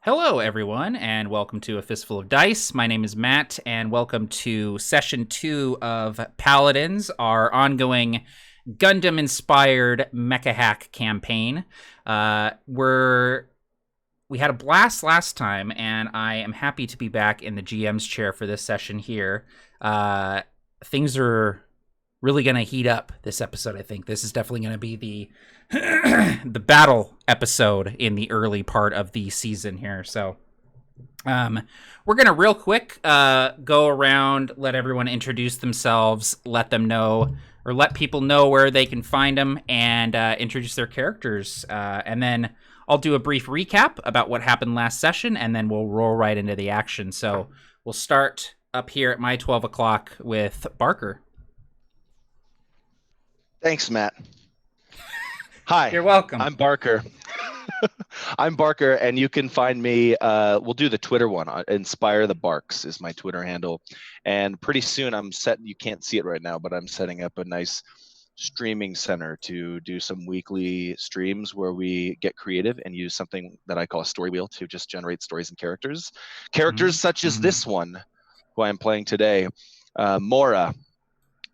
Hello, everyone, and welcome to A Fistful of Dice. My name is Matt, and welcome to Session 2 of Paladins, our ongoing Gundam-inspired mecha hack campaign. We had a blast last time, and I am happy to be back in the GM's chair for this session here. Things are really going to heat up this episode, I think. This is definitely going to be the battle episode in the early part of the season here. So we're going to real quick go around, let everyone introduce themselves, let people know where they can find them, and introduce their characters. And then I'll do a brief recap about what happened last session, and then we'll roll right into the action. So we'll start up here at my 12 o'clock with Barker. Thanks, Matt. Hi. You're welcome. I'm Barker. I'm Barker, and you can find me. We'll do the Twitter one. Inspire the Barks is my Twitter handle. And pretty soon you can't see it right now, but I'm setting up a nice streaming center to do some weekly streams where we get creative and use something that I call a story wheel to just generate stories and characters. Characters such as this one, who I'm playing today, Mora.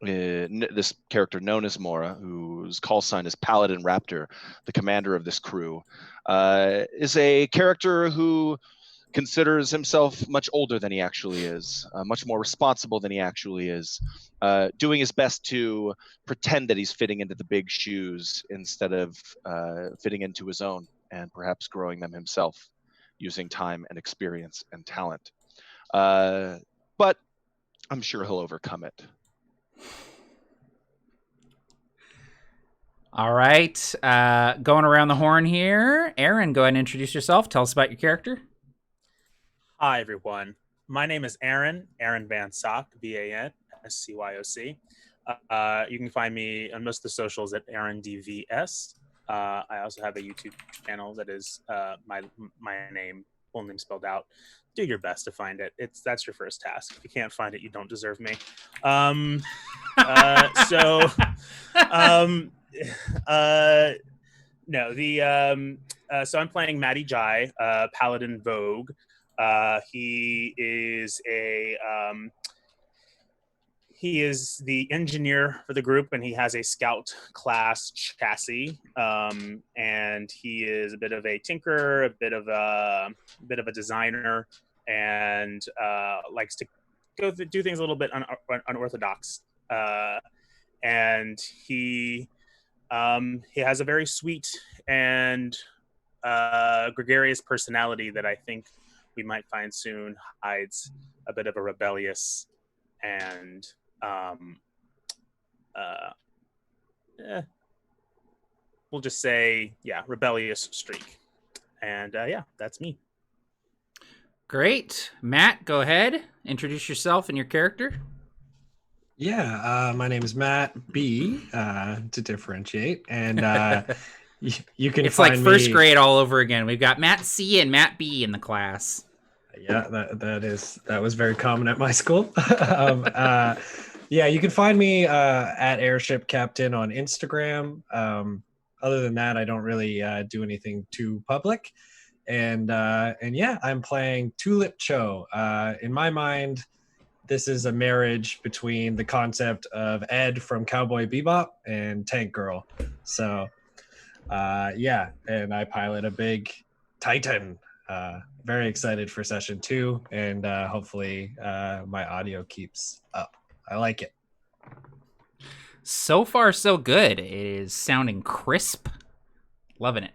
This character known as Mora, whose call sign is Paladin Raptor, the commander of this crew, is a character who considers himself much older than he actually is, much more responsible than he actually is, doing his best to pretend that he's fitting into the big shoes instead of fitting into his own and perhaps growing them himself using time and experience and talent. But I'm sure he'll overcome it. All right. Going around the horn here. Aaron, go ahead and introduce yourself. Tell us about your character. Hi, everyone. My name is Aaron Van Sock, VANSCYOC. You can find me on most of the socials at AaronDVS. I also have a YouTube channel that is my name, full name spelled out. Do your best to find it. That's your first task. If you can't find it, you don't deserve me. So I'm playing Mattie Jai, Paladin Vogue. He is the engineer for the group, and he has a scout class chassis. And he is a bit of a tinkerer, a bit of a designer, and likes to do things a little bit unorthodox. And he has a very sweet and gregarious personality that I think we might find soon hides a bit of a rebellious and we'll just say, rebellious streak. And that's me. Great. Matt, go ahead. Introduce yourself and your character. Yeah, my name is Matt B, to differentiate. And you can It's find like first me... grade all over again. We've got Matt C and Matt B in the class. Yeah, that was very common at my school. You can find me at Airship Captain on Instagram. Other than that, I don't really do anything too public. And I'm playing Tulip Cho. In my mind, this is a marriage between the concept of Ed from Cowboy Bebop and Tank Girl. So, and I pilot a big Titan. Very excited for session 2, and hopefully my audio keeps up. I like it. So far, so good. It is sounding crisp. Loving it.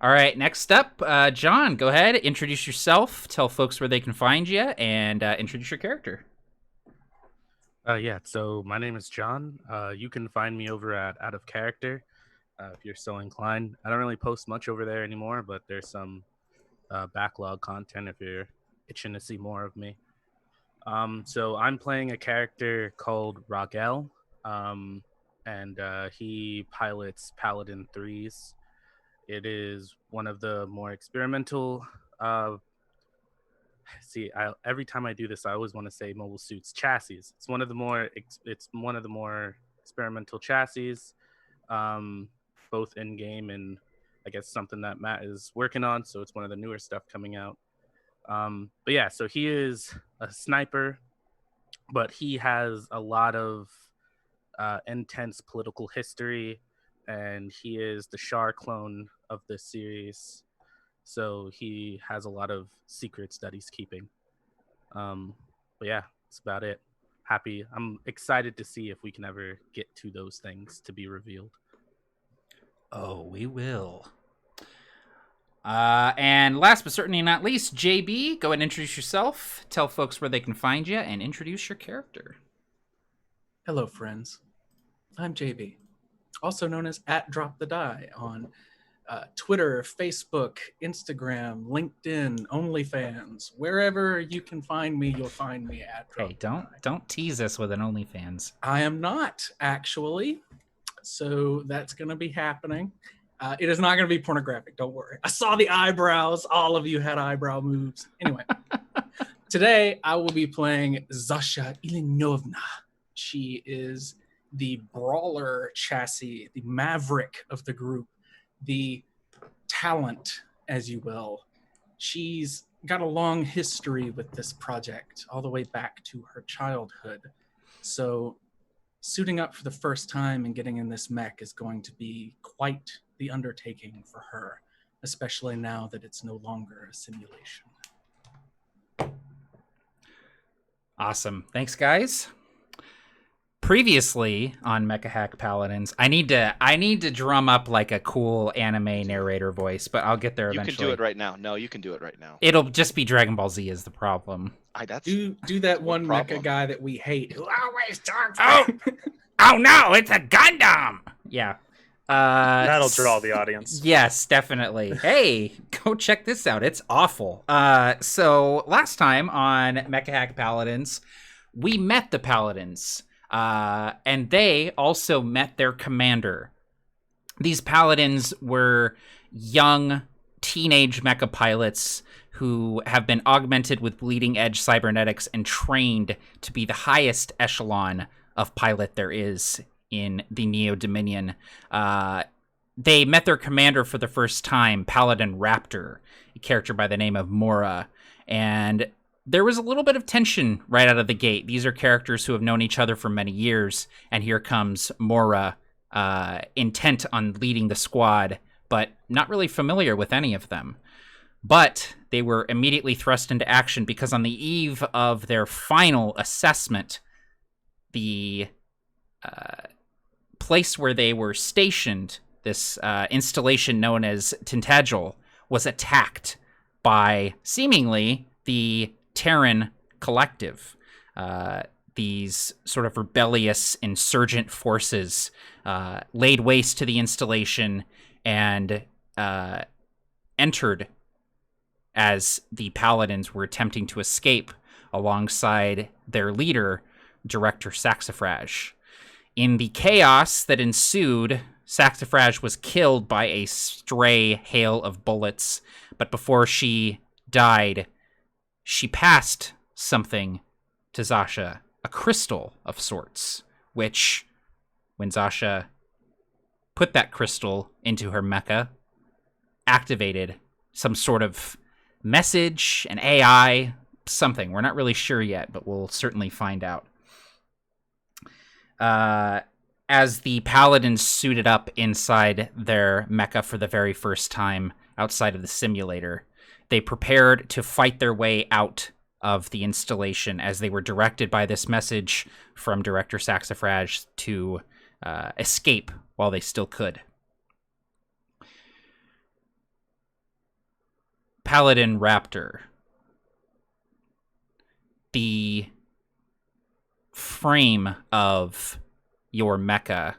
All right, next up, John, go ahead. Introduce yourself. Tell folks where they can find you, and introduce your character. So my name is John. You can find me over at Out of Character if you're so inclined. I don't really post much over there anymore, but there's some backlog content if you're itching to see more of me. So I'm playing a character called Regael, and he pilots Paladin 3s. It is one of the more experimental. Every time I do this, I always want to say mobile suits chassis. It's one of the more experimental chassis, both in game and I guess something that Matt is working on. So it's one of the newer stuff coming out. So he is a sniper, but he has a lot of intense political history, and he is the Shar clone of this series. So he has a lot of secrets that he's keeping. That's about it. I'm excited to see if we can ever get to those things to be revealed. Oh, we will. And last but certainly not least, JB, go ahead and introduce yourself. Tell folks where they can find you and introduce your character. Hello, friends. I'm JB, also known as @DropTheDie on Twitter, Facebook, Instagram, LinkedIn, OnlyFans. Wherever you can find me, you'll find me at. Hey, don't tease us with an OnlyFans. I am not, actually. So that's going to be happening. It is not going to be pornographic. Don't worry. I saw the eyebrows. All of you had eyebrow moves. Anyway, today I will be playing Zasha Ilynovna. She is the brawler chassis, the maverick of the group, the talent, as you will. She's got a long history with this project, all the way back to her childhood. So suiting up for the first time and getting in this mech is going to be quite the undertaking for her, especially now that it's no longer a simulation. Awesome. Thanks, guys. Previously on Mecha Hack Paladins, I need to drum up like a cool anime narrator voice, but I'll get there eventually. You can do it right now. No, you can do it right now. It'll just be Dragon Ball Z is the problem. Do that one mecha guy that we hate who always talks. Oh no, it's a Gundam. Yeah. That'll draw the audience. Yes, definitely. Hey, go check this out. It's awful. So last time on Mecha Hack Paladins, we met the Paladins, and they also met their commander. These Paladins were young teenage mecha pilots who have been augmented with bleeding-edge cybernetics and trained to be the highest echelon of pilot there is in the Neo Dominion. They met their commander for the first time, Paladin Raptor, a character by the name of Mora, and there was a little bit of tension right out of the gate. These are characters who have known each other for many years, and here comes Mora, intent on leading the squad, but not really familiar with any of them. But they were immediately thrust into action because on the eve of their final assessment, the place where they were stationed, this installation known as Tintagel, was attacked by seemingly the Terran Collective. These sort of rebellious insurgent forces laid waste to the installation and entered as the Paladins were attempting to escape alongside their leader, Director Saxifrage. In the chaos that ensued, Saxifrage was killed by a stray hail of bullets, but before she died, she passed something to Zasha, a crystal of sorts, which, when Zasha put that crystal into her mecha, activated some sort of message, an AI, something. We're not really sure yet, but we'll certainly find out. As the Paladins suited up inside their mecha for the very first time outside of the simulator, they prepared to fight their way out of the installation as they were directed by this message from Director Saxifrage to escape while they still could. Paladin Raptor. The frame of your mecha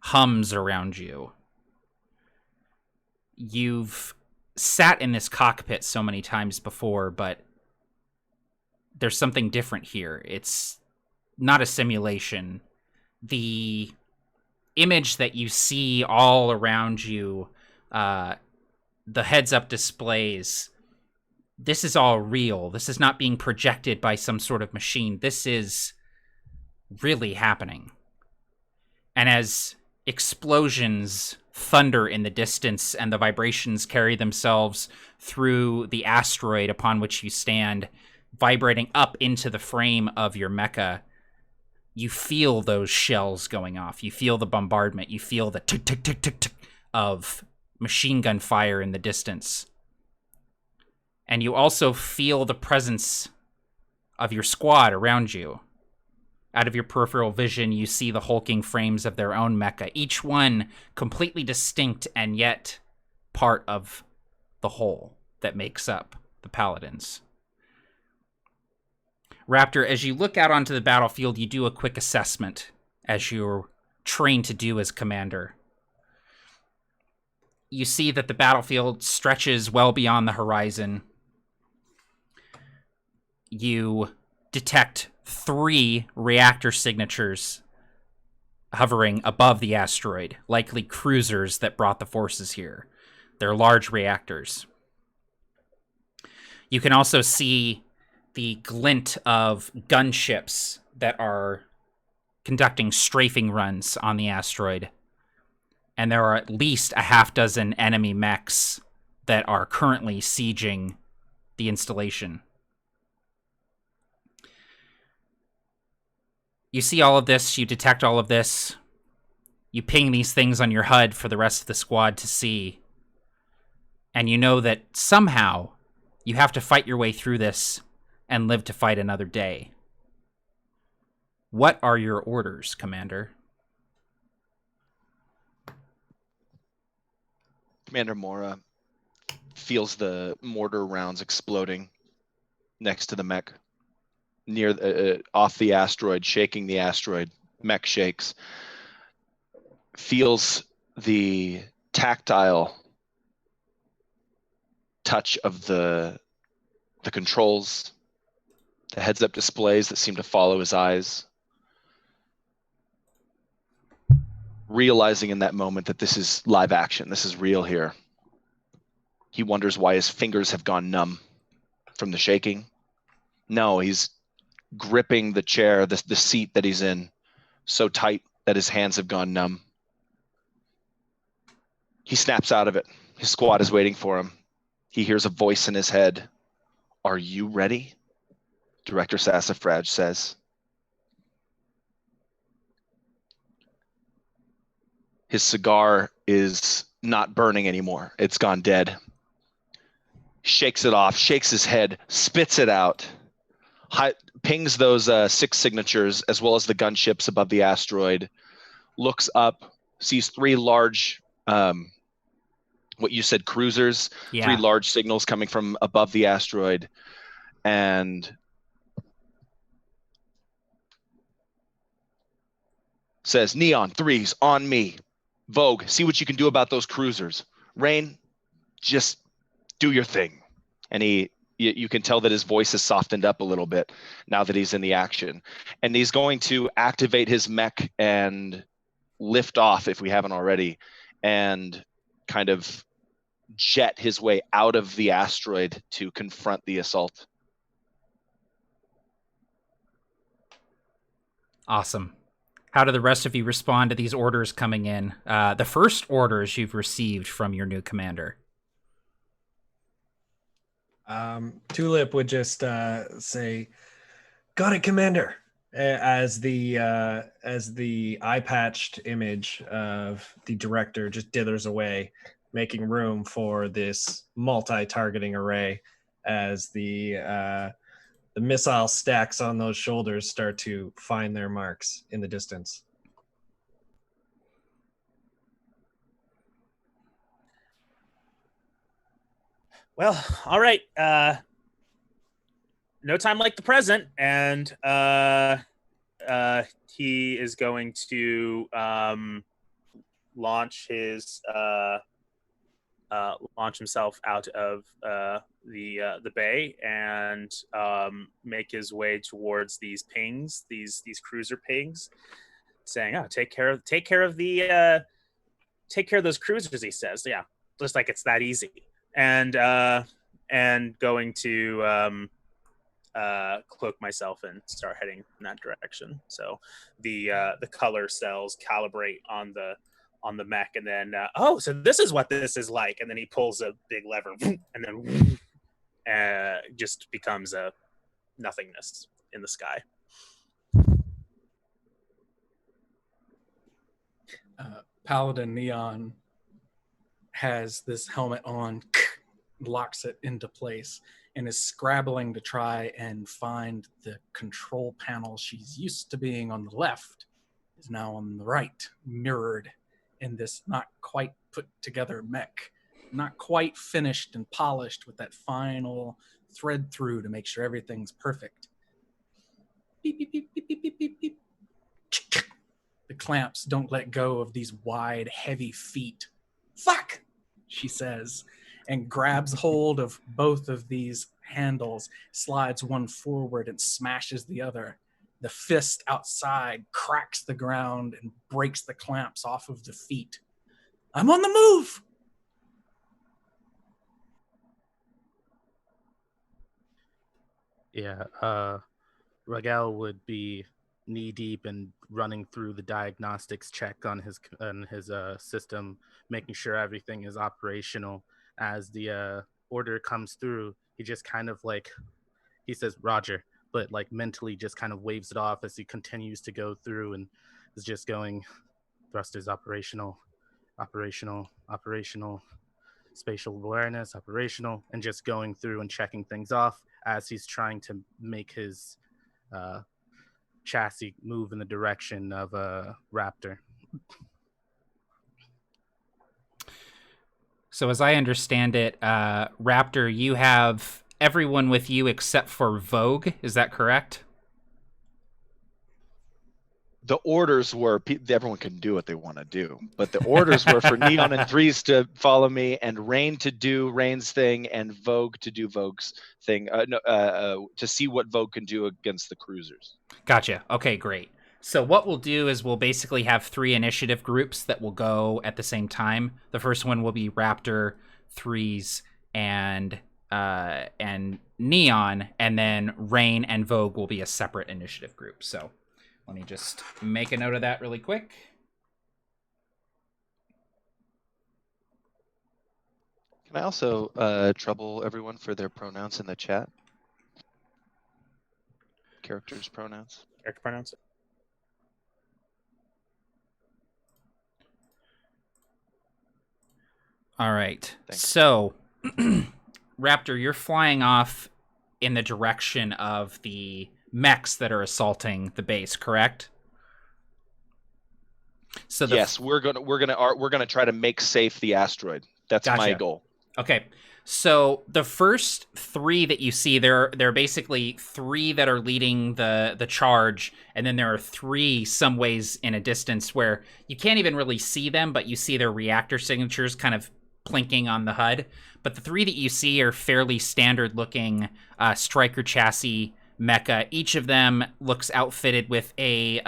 hums around you. You've sat in this cockpit so many times before, but there's something different here. It's not a simulation. The image that you see all around you, the heads-up displays, this is all real. This is not being projected by some sort of machine. This is really happening. And as explosions thunder in the distance and the vibrations carry themselves through the asteroid upon which you stand, vibrating up into the frame of your mecha, you feel those shells going off. You feel the bombardment. You feel the tick, tick, tick, tick, tick of machine gun fire in the distance. And you also feel the presence of your squad around you. Out of your peripheral vision, you see the hulking frames of their own mecha, each one completely distinct and yet part of the whole that makes up the Paladins. Raptor, as you look out onto the battlefield, you do a quick assessment, as you're trained to do as commander. You see that the battlefield stretches well beyond the horizon. You detect 3 reactor signatures hovering above the asteroid, likely cruisers that brought the forces here. They're large reactors. You can also see the glint of gunships that are conducting strafing runs on the asteroid. And there are at least a half dozen enemy mechs that are currently sieging the installation. You see all of this, you detect all of this, you ping these things on your HUD for the rest of the squad to see, and you know that somehow you have to fight your way through this and live to fight another day. What are your orders, Commander? Commander Mora feels the mortar rounds exploding next to the mech, near off the asteroid, shaking the asteroid. Mech shakes. Feels the tactile touch of the controls, the heads-up displays that seem to follow his eyes. Realizing in that moment that this is live action, this is real here. He wonders why his fingers have gone numb from the shaking. No, he's gripping the chair, the seat that he's in, so tight that his hands have gone numb. He snaps out of it. His squad is waiting for him. He hears a voice in his head. "Are you ready?" Director Sassafrage says. His cigar is not burning anymore. It's gone dead. Shakes it off, shakes his head, spits it out, pings those 6 signatures as well as the gunships above the asteroid, looks up, sees 3 large, what you said, cruisers, 3 large signals coming from above the asteroid, and says, "Neon 3s on me. Vogue, see what you can do about those cruisers. Rain, just do your thing." And you can tell that his voice has softened up a little bit now that he's in the action. And he's going to activate his mech and lift off, if we haven't already, and kind of jet his way out of the asteroid to confront the assault. Awesome. How do the rest of you respond to these orders coming in? The first orders you've received from your new commander. Tulip would just say, "Got it, Commander," as the eye-patched image of the director just dithers away, making room for this multi-targeting array as the missile stacks on those shoulders start to find their marks in the distance. Well, all right. No time like the present, and he is going to launch himself out of the bay and make his way towards these pings, these cruiser pings, saying, "Oh, take care of those cruisers." He says, "Yeah, just like it's that easy." And going to cloak myself and start heading in that direction. So the color cells calibrate on the mech, and then so this is what this is like. And then he pulls a big lever, and then just becomes a nothingness in the sky. Paladin Neon has this helmet on, locks it into place, and is scrabbling to try and find the control panel she's used to being on the left is now on the right, mirrored in this not quite put together mech, not quite finished and polished with that final thread through to make sure everything's perfect. Beep, beep, beep, beep, beep, beep, beep, beep. The clamps don't let go of these wide, heavy feet. "Fuck!" she says, and grabs hold of both of these handles, slides one forward and smashes the other. The fist outside cracks the ground and breaks the clamps off of the feet. "I'm on the move!" Yeah, Regael would be knee deep and running through the diagnostics check on his system, making sure everything is operational. As the order comes through, he just kind of he says "Roger," but mentally just kind of waves it off as he continues to go through and is just going, "Thrusters operational, spatial awareness operational," and just going through and checking things off as he's trying to make his chassis move in the direction of a Raptor. So as I understand it, Raptor, you have everyone with you except for Vogue. Is that correct? the orders were everyone can do what they want to do, but the orders were for Neon and Threes to follow me, and Rain to do Rain's thing, and Vogue to do Vogue's thing. To see what Vogue can do against the cruisers. Gotcha. Okay, great. So what we'll do is we'll basically have 3 initiative groups that will go at the same time. The first one will be Raptor, Threes, and Neon, and then Rain and Vogue will be a separate initiative group. So let me just make a note of that really quick. Can I also trouble everyone for their pronouns in the chat? Characters' pronouns. Character pronouns. All right. Thanks. So, Raptor, you're flying off in the direction of the mechs that are assaulting the base, correct? So Yes, we're gonna try to make safe the asteroid. That's my Gotcha. goal. Okay. So the first 3 that you see, there are basically 3 that are leading the charge, and then there are 3 some ways in a distance where you can't even really see them, but you see their reactor signatures kind of plinking on the HUD. But the 3 that you see are fairly standard looking striker chassis mecha. Each of them looks outfitted with a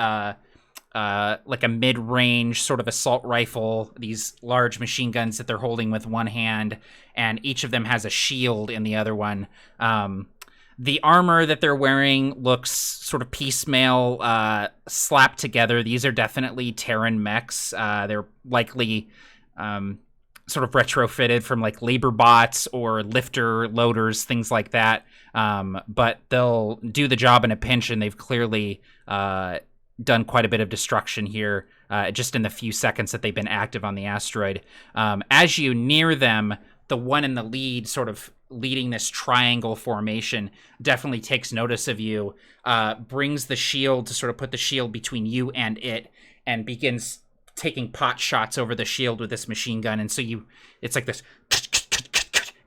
like a mid-range sort of assault rifle, these large machine guns that they're holding with one hand, and each of them has a shield in the other one. The armor that they're wearing looks sort of piecemeal, slapped together. These are definitely Terran mechs. They're likely sort of retrofitted from like labor bots or lifter loaders, things like that. But they'll do the job in a pinch, and they've clearly done quite a bit of destruction here just in the few seconds that they've been active on the asteroid. As you near them, the one in the lead, sort of leading this triangle formation, definitely takes notice of you, brings the shield to sort of put the shield between you and it, and begins taking pot shots over the shield with this machine gun. And so it's like this,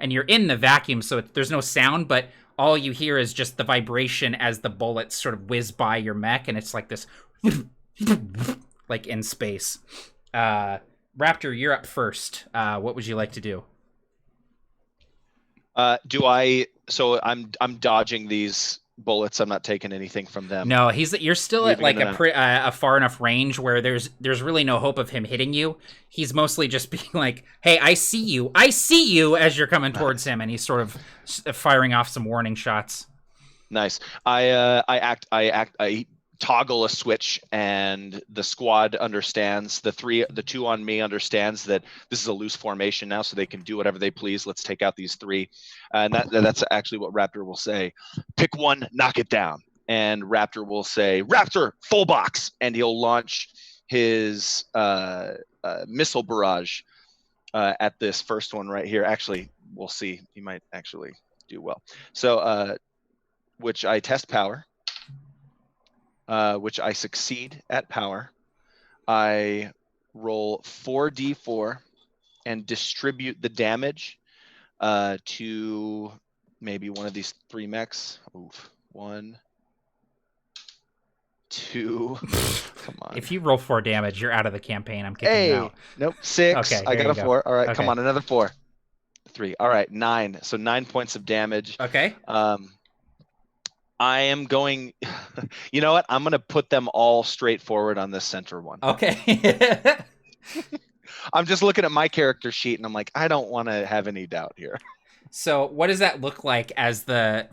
and you're in the vacuum, so there's no sound, but all you hear is just the vibration as the bullets sort of whiz by your mech, and it's like this, like in space. Raptor, you're up first. What would you like to do? So I'm dodging these bullets. I'm not taking anything from them. No, you're still at like Leaving a far enough range where there's really no hope of him hitting you. He's mostly just being like, "Hey, I see you, as you're coming towards him," and he's sort of firing off some warning shots. Nice. I toggle a switch, and the squad understands. The 2 on me understands that this is a loose formation now, so they can do whatever they please. Let's take out these 3, and that's actually what Raptor will say. Pick one, knock it down. And Raptor will say, "Raptor, full box," and he'll launch his missile barrage at this first one right here. Actually, we'll see. He might actually do well. So, which I test power. Which I succeed at power. I roll 4d4 and distribute the damage to maybe one of these 3 mechs. Oof. 1, 2. Come on. If you roll 4 damage, you're out of the campaign. I'm kicking you out. Nope. 6. Okay, I got a 4. All right, okay. Come on, another 4. 3. All right, 9. So 9 points of damage. Okay. I am going, you know what? I'm going to put them all straight forward on this center one. Okay. I'm just looking at my character sheet, and I'm like, I don't want to have any doubt here. So what does that look like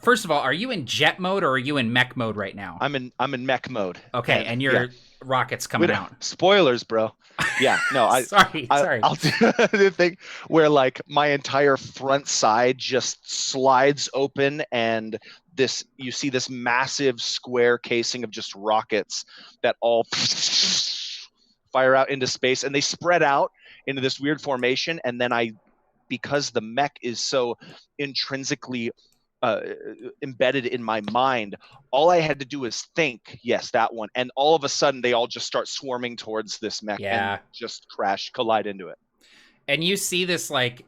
first of all, are you in jet mode or are you in mech mode right now? I'm in mech mode. Okay, and your rocket's coming out. Spoilers, bro. Yeah, no, sorry. I'll do the thing where like my entire front side just slides open, and you see this massive square casing of just rockets that all fire out into space, and they spread out into this weird formation. And then because the mech is so intrinsically embedded in my mind, all I had to do is think, yes, that one, and all of a sudden they all just start swarming towards this mech and just collide into it. And you see this like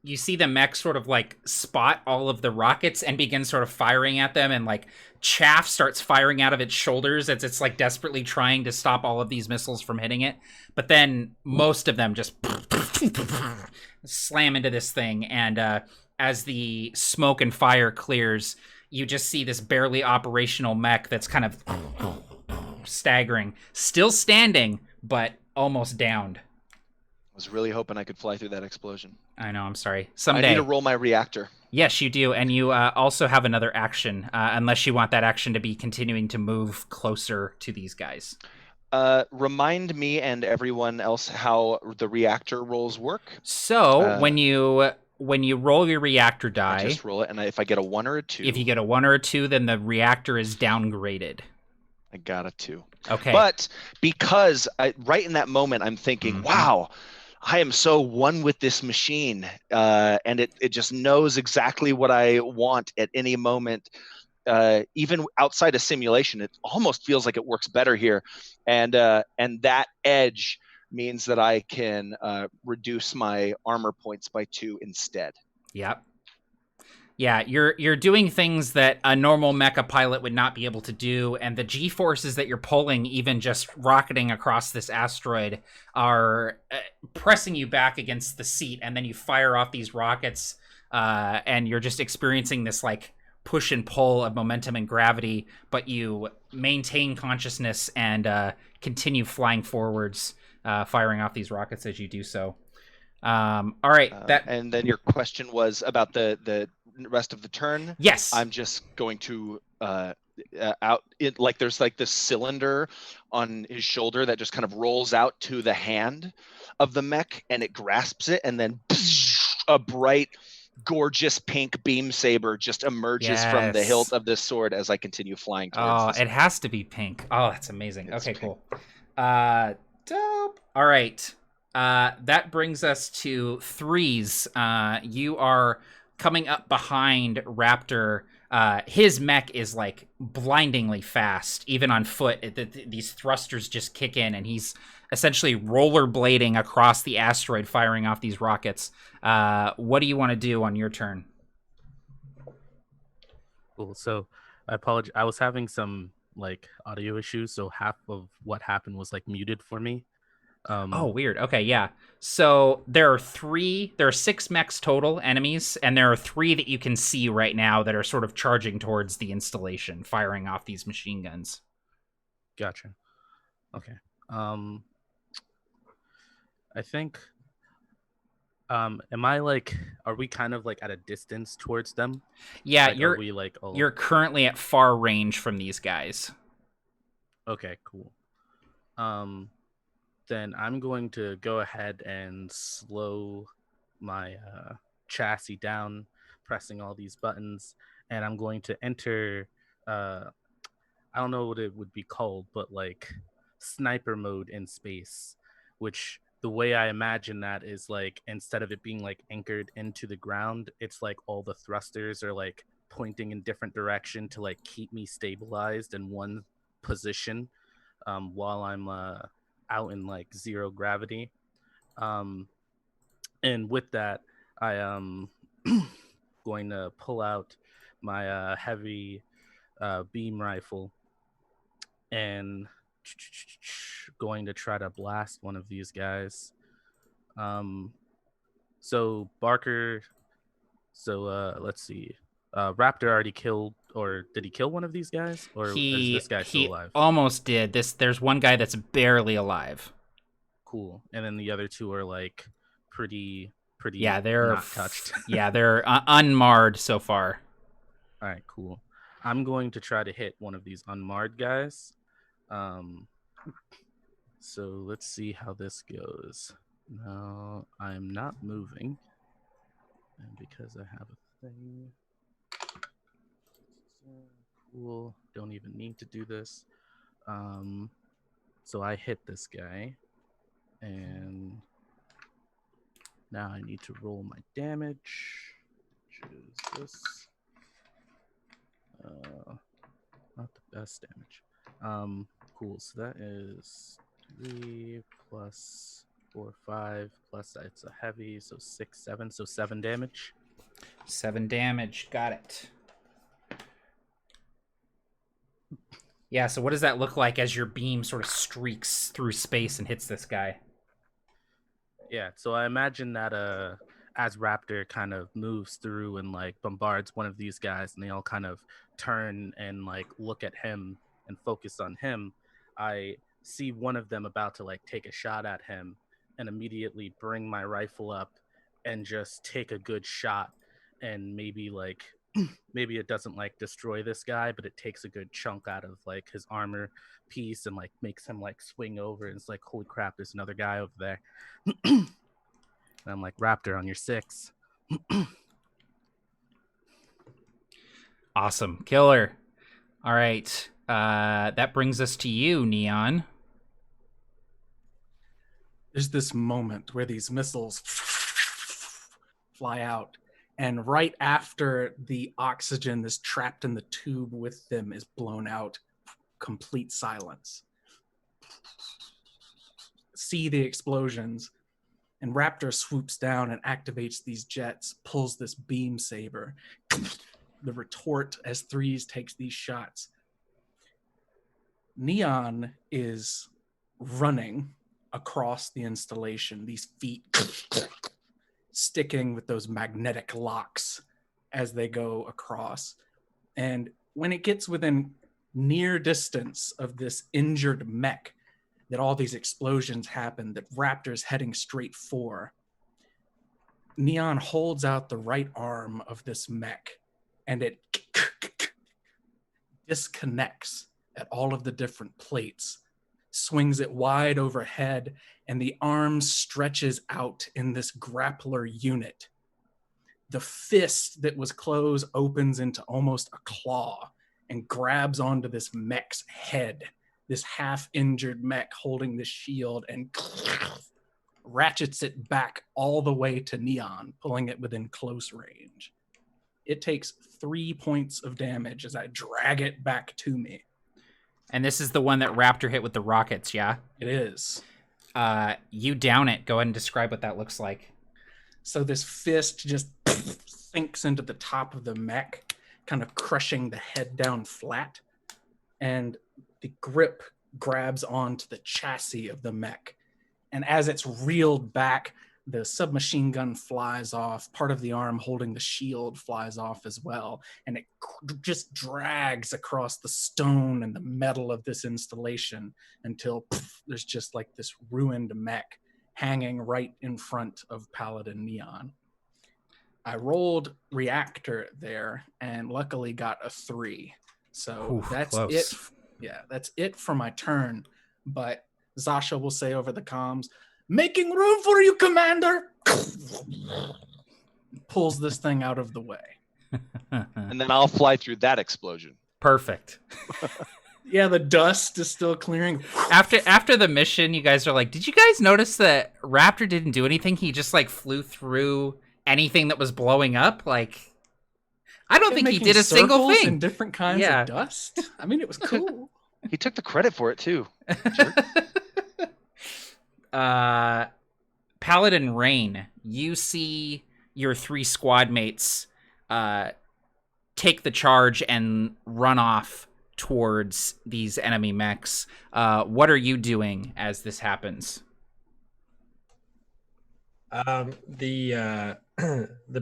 you see the mech sort of like spot all of the rockets and begin sort of firing at them, and like chaff starts firing out of its shoulders as it's like desperately trying to stop all of these missiles from hitting it. But then most of them just slam into this thing, and as the smoke and fire clears, you just see this barely operational mech that's kind of staggering, still standing, but almost downed. I was really hoping I could fly through that explosion. I know, I'm sorry. Someday. I need to roll my reactor. Yes, you do, and you also have another action, unless you want that action to be continuing to move closer to these guys. Remind me and everyone else how the reactor rolls work. So when you roll your reactor die, I just roll it, and if I get a 1 or a 2, if you get a 1 or a 2, then the reactor is downgraded. I got a 2. Okay. But because right in that moment, I'm thinking, wow, I am so one with this machine, and it just knows exactly what I want at any moment. Even outside of simulation, it almost feels like it works better here, and that edge means that I can reduce my armor points by 2 instead. Yep. Yeah, you're doing things that a normal mecha pilot would not be able to do, and the G-forces that you're pulling, even just rocketing across this asteroid, are pressing you back against the seat, and then you fire off these rockets, and you're just experiencing this like push and pull of momentum and gravity, but you maintain consciousness and continue flying forwards, firing off these rockets as you do so. All right, and then your question was about the rest of the turn. Yes, I'm just going to there's like this cylinder on his shoulder that just kind of rolls out to the hand of the mech, and it grasps it, and then a bright, gorgeous pink beam saber just emerges from the hilt of this sword as I continue flying towards it has to be pink. Oh, that's amazing. Okay, pink. Cool. Dope. All right. That brings us to threes. You are coming up behind Raptor. His mech is like blindingly fast, even on foot. These thrusters just kick in, and he's essentially rollerblading across the asteroid, firing off these rockets. What do you want to do on your turn? Cool. So I apologize. I was having some like audio issues, so half of what happened was like muted for me. Oh, weird. Okay, yeah. So there are 6 mechs total, enemies, and there are 3 that you can see right now that are sort of charging towards the installation, firing off these machine guns. Gotcha. Okay. I think are we kind of like at a distance towards them? Yeah, like, you're currently at far range from these guys. Okay, cool. Then I'm going to go ahead and slow my chassis down, pressing all these buttons, and I'm going to enter I don't know what it would be called, but like sniper mode in space, which the way I imagine that is like instead of it being like anchored into the ground, it's like all the thrusters are like pointing in different direction to like keep me stabilized in one position while I'm out in like zero gravity. And with that, I am going to pull out my heavy beam rifle and going to try to blast one of these guys. So Barker, let's see. Raptor already killed, or did he kill one of these guys? Or is this guy still alive? Almost did. There's one guy that's barely alive. Cool. And then the other 2 are like pretty yeah, they're not touched. Yeah, they're unmarred so far. All right, cool. I'm going to try to hit one of these unmarred guys. So let's see how this goes. No, I'm not moving. And because I have a thing. Cool. Don't even need to do this. So I hit this guy. And now I need to roll my damage, which is this. Not the best damage. Cool. So that is 3 plus 4, 5 plus it's a heavy, so 6, 7, so 7 damage. 7 damage. Got it. Yeah, so what does that look like as your beam sort of streaks through space and hits this guy? Yeah, so I imagine that as Raptor kind of moves through and like bombards one of these guys and they all kind of turn and like look at him and focus on him, I see one of them about to like take a shot at him and immediately bring my rifle up and just take a good shot, and maybe like maybe it doesn't like destroy this guy, but it takes a good chunk out of like his armor piece and like makes him like swing over, and it's like, holy crap, there's another guy over there. And I'm like, Raptor, on your 6. Awesome. Killer. All right. That brings us to you, Neon. There's this moment where these missiles fly out, and right after the oxygen that's trapped in the tube with them is blown out, complete silence. See the explosions, and Raptor swoops down and activates these jets, pulls this beam saber. The retort as Threes takes these shots. Neon is running across the installation, these feet sticking with those magnetic locks as they go across. And when it gets within near distance of this injured mech, that all these explosions happen, that Raptor's heading straight for, Neon holds out the right arm of this mech, and it disconnects at all of the different plates, swings it wide overhead, and the arm stretches out in this grappler unit. The fist that was closed opens into almost a claw and grabs onto this mech's head, this half-injured mech holding the shield, and ratchets it back all the way to Neon, pulling it within close range. It takes 3 points of damage as I drag it back to me. And this is the one that Raptor hit with the rockets, yeah? It is. You down it. Go ahead and describe what that looks like. So this fist just sinks into the top of the mech, kind of crushing the head down flat. And the grip grabs onto the chassis of the mech. And as it's reeled back, the submachine gun flies off. Part of the arm holding the shield flies off as well. And it just drags across the stone and the metal of this installation until there's just like this ruined mech hanging right in front of Paladin Neon. I rolled reactor there and luckily got a 3. So that's close. it. Yeah, that's it for my turn. But Zasha will say over the comms, "Making room for you, Commander!" Pulls this thing out of the way. And then I'll fly through that explosion. Perfect. Yeah, the dust is still clearing. After the mission, you guys are like, did you guys notice that Raptor didn't do anything? He just like flew through anything that was blowing up? Like, I don't think he did a single thing. And different kinds of dust. I mean, it was cool. He took the credit for it too. Paladin Rain, you see your 3 squad mates take the charge and run off towards these enemy mechs. What are you doing as this happens? The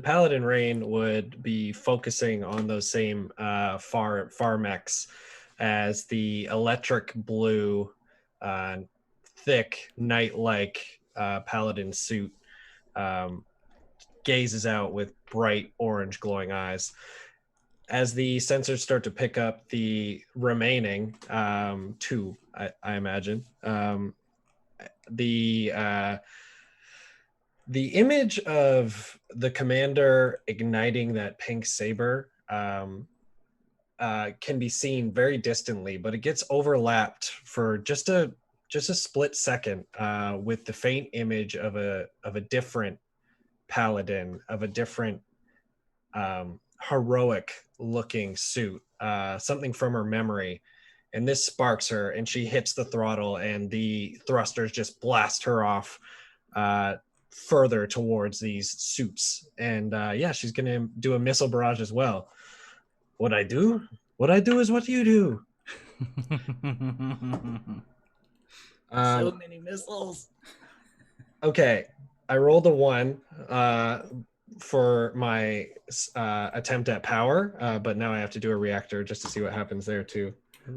Paladin Rain would be focusing on those same far mechs as the electric blue, thick, knight-like Paladin suit gazes out with bright orange glowing eyes. As the sensors start to pick up the remaining 2, I imagine, the image of the commander igniting that pink saber can be seen very distantly, but it gets overlapped for just a split second with the faint image of a different paladin, of a different heroic looking suit, something from her memory, and this sparks her and she hits the throttle and the thrusters just blast her off further towards these suits. And yeah, she's gonna do a missile barrage as well. What I do is what you do. So many missiles. Okay, I rolled a 1 for my attempt at power, but now I have to do a reactor just to see what happens there too.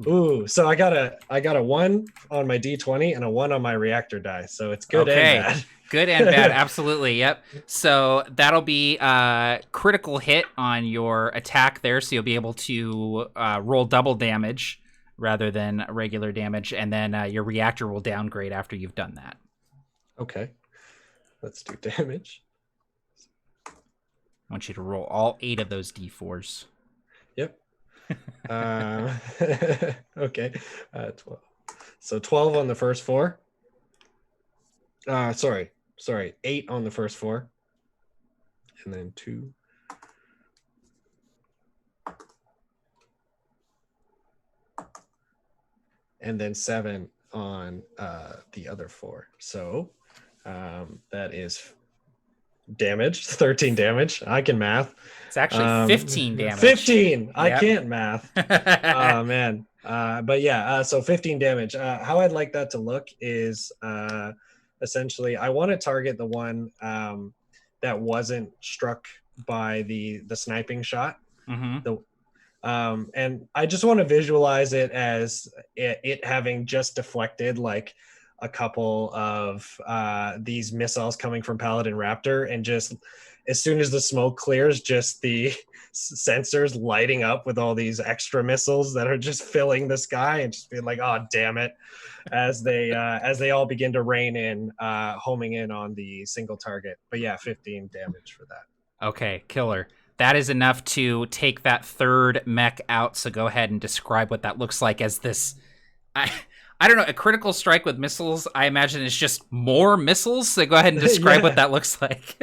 Ooh, so I got a 1 on my D20 and a 1 on my reactor die, so it's good and bad. Good and bad, absolutely. Yep. So that'll be a critical hit on your attack there, so you'll be able to roll double damage rather than regular damage, and then your reactor will downgrade after you've done that. Okay, let's do damage. I want you to roll all 8 of those D4s. Yep. Okay, 12. So 12 on the first 4. Sorry, 8 on the first 4, and then 2. And then 7 on the other 4. So that is damage, 13 damage. I can math. It's actually 15 damage. 15. Yep. I can't math. Oh man. But yeah, so 15 damage. How I'd like that to look is essentially I want to target the one that wasn't struck by the sniping shot. Mm-hmm. And I just want to visualize it as it having just deflected like a couple of these missiles coming from Paladin Raptor, and just as soon as the smoke clears, just the sensors lighting up with all these extra missiles that are just filling the sky, and just being like, oh damn it, as they all begin to rain in, homing in on the single target. But yeah, 15 damage for that. Okay, killer. That is enough to take that third mech out, so go ahead and describe what that looks like as this... I don't know, a critical strike with missiles, I imagine it's just more missiles, so go ahead and describe what that looks like.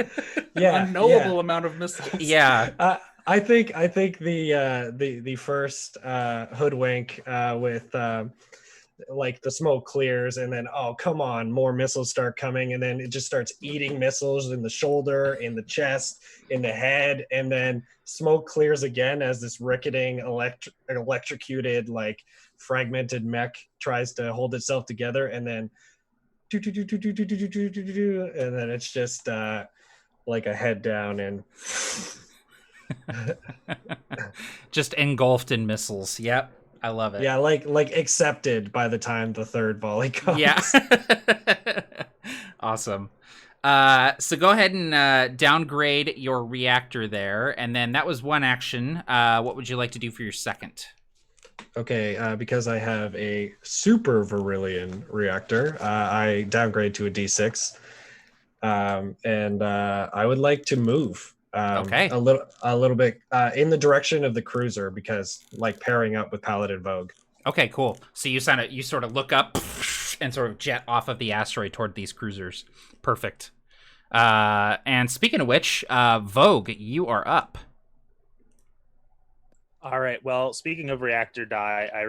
Yeah, unknowable amount of missiles. Yeah. I think the first hoodwink with like the smoke clears, and then oh come on, more missiles start coming, and then it just starts eating missiles in the shoulder, in the chest, in the head, and then smoke clears again as this ricketing electrocuted like fragmented mech tries to hold itself together, and then and then it's just like a head down and just engulfed in missiles. Yep. I love it. Yeah, like accepted by the time the third volley comes. Yeah. Awesome. So go ahead and downgrade your reactor there, and then that was one action. What would you like to do for your second? Okay, because I have a super Virillion reactor, I downgrade to a D6, and I would like to move. Okay. A little bit in the direction of the cruiser, because like pairing up with Paladin Vogue. Okay, cool. So you sort of look up and sort of jet off of the asteroid toward these cruisers. Perfect. And speaking of which, Vogue, you are up. All right. Well, speaking of reactor die, I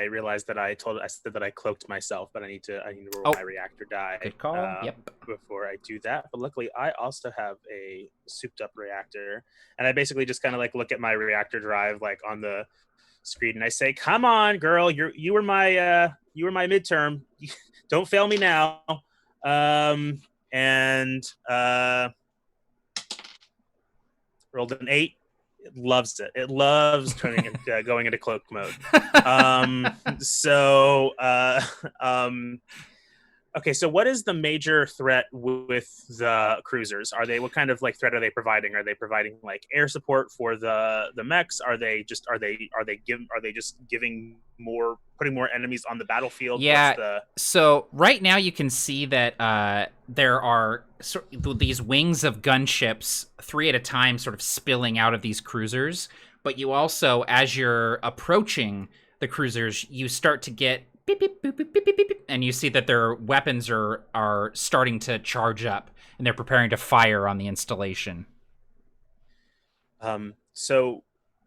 realized that I said that I cloaked myself, but I need to roll my reactor die. Good call. Yep. Before I do that, but luckily I also have a souped up reactor, and I basically just kind of like look at my reactor drive like on the screen, and I say, "Come on, girl, you were my midterm. Don't fail me now." And rolled an 8. It loves it. It loves going into cloak mode. Okay, so what is the major threat with the cruisers? What kind of like threat are they providing? Are they providing like air support for the mechs? Are they just putting more enemies on the battlefield? Yeah. So right now you can see that there are these wings of gunships, 3 at a time, sort of spilling out of these cruisers. But you also, as you're approaching the cruisers, you start to get beep, beep, beep, beep, beep, beep, beep, and you see that their weapons are starting to charge up, and they're preparing to fire on the installation. So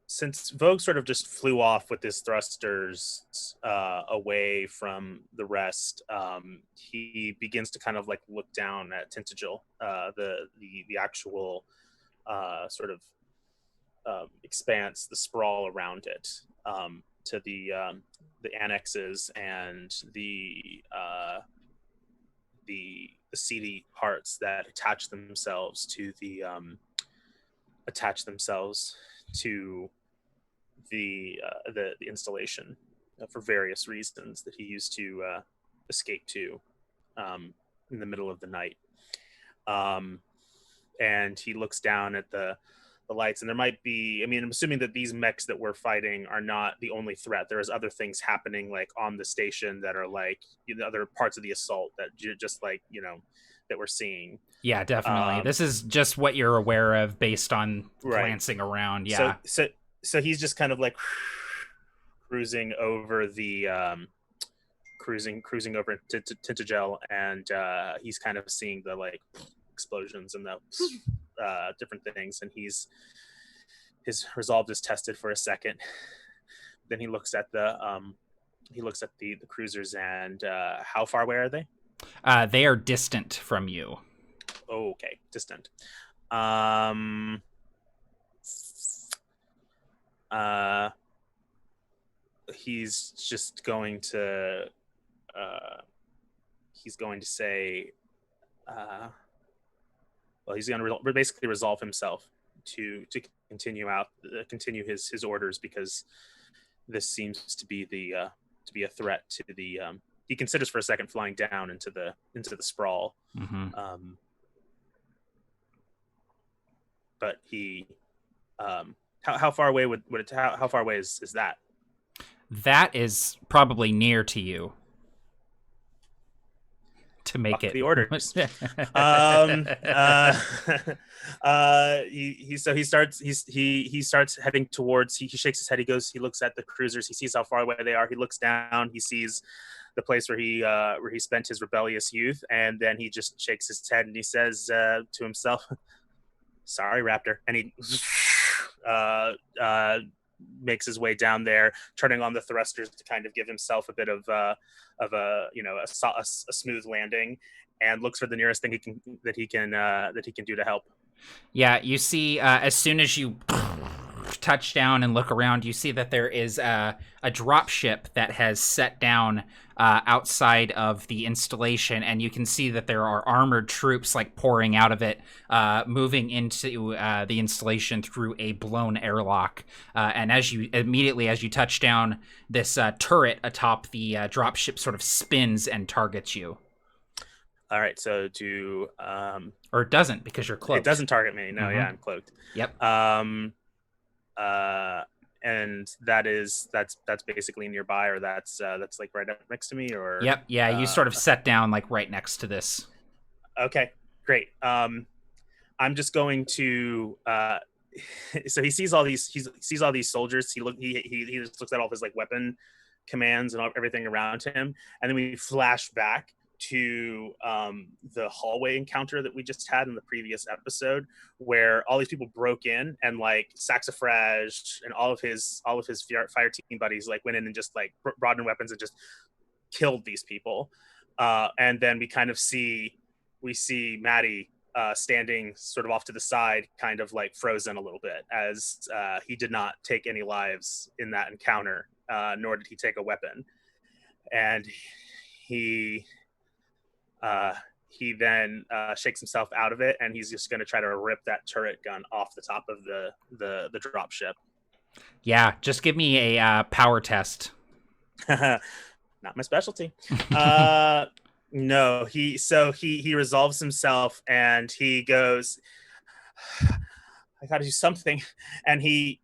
since Vogue sort of just flew off with his thrusters away from the rest, he begins to kind of like look down at Tintagel, the actual sort of expanse, the sprawl around it, to the annexes and the seedy parts that attach themselves to the installation for various reasons that he used to escape to in the middle of the night. And he looks down at the lights, and there might be, I mean, I'm assuming that these mechs that we're fighting are not the only threat. There is other things happening like on the station that are like, you know, other parts of the assault that just like, you know, that we're seeing. Yeah, definitely. This is just what you're aware of based on Right. glancing around. Yeah. So he's just kind of like cruising over the cruising over to Tintagel, and he's kind of seeing the like explosions and the different things, and his resolve is tested for a second. Then he looks at the cruisers, and how far away are they? They are distant from you. Oh, okay, distant. He's just going to say, well, he's going to basically resolve himself to continue his orders, because this seems to be a threat to the he considers for a second flying down into the sprawl. Mm-hmm. But he how far away would it how far away is that? That is probably near to you to make Fuck it the orders. He starts heading towards, he shakes his head, he looks at the cruisers, he sees how far away they are, he looks down, he sees the place where he spent his rebellious youth, and then he just shakes his head and he says to himself, sorry, Raptor. And he makes his way down there, turning on the thrusters to kind of give himself a bit of a smooth landing, and looks for the nearest thing he can do to help. Yeah, you see, as soon as you touch down and look around, you see that there is a drop ship that has set down outside of the installation, and you can see that there are armored troops like pouring out of it, moving into the installation through a blown airlock. And as you touch down, this turret atop the drop ship sort of spins and targets you. All right, so or it doesn't, because you're cloaked. It doesn't target me. No, Mm-hmm. Yeah, I'm cloaked. Yep. And that's basically nearby, or that's like right up next to me, or Yep. Yeah, you sort of set down like right next to this. Okay, great. I'm just going to so he sees all these soldiers. He just looks at all of his like weapon commands and everything around him, and then we flash back to the hallway encounter that we just had in the previous episode, where all these people broke in, and like Saxifrage and all of his fire team buddies like went in and just like brought in weapons and just killed these people. And then we see Mattie standing sort of off to the side, kind of like frozen a little bit, as he did not take any lives in that encounter, nor did he take a weapon. And he then shakes himself out of it, and he's just going to try to rip that turret gun off the top of the drop ship. Yeah, just give me a power test. Not my specialty. No, he resolves himself, and he goes, I got to do something, and he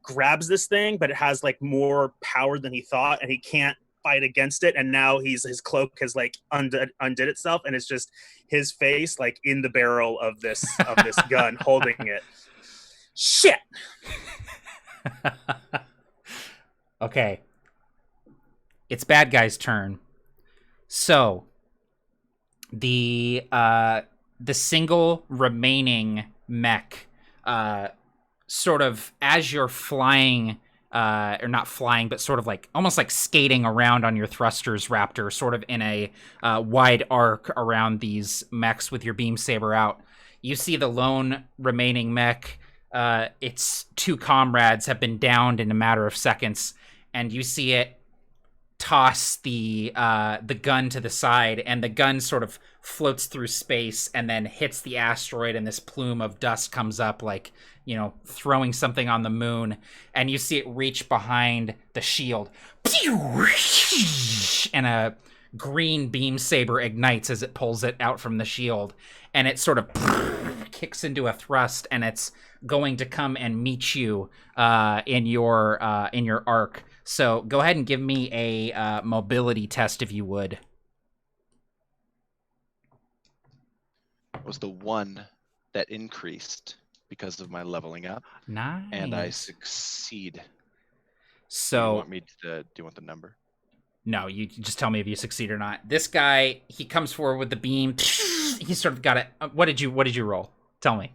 grabs this thing, but it has like more power than he thought, and he can't fight against it, and now his cloak has like undid itself, and it's just his face like in the barrel of this gun holding it. Shit. Okay, it's bad guy's turn. So the single remaining mech sort of as you're flying, or not flying, but sort of like almost like skating around on your thrusters, Raptor, sort of in a wide arc around these mechs with your beam saber out. You see the lone remaining mech. Its two comrades have been downed in a matter of seconds, and you see it toss the gun to the side, and the gun sort of floats through space and then hits the asteroid, and this plume of dust comes up like, you know, throwing something on the moon, and you see it reach behind the shield, and a green beam saber ignites as it pulls it out from the shield, and it sort of kicks into a thrust, and it's going to come and meet you in your arc. So go ahead and give me a mobility test if you would. It was the one that increased because of my leveling up. Nice. And I succeed. So do you want the number? No, you just tell me if you succeed or not. This guy, he comes forward with the beam. He sort of got it. What did you roll? Tell me.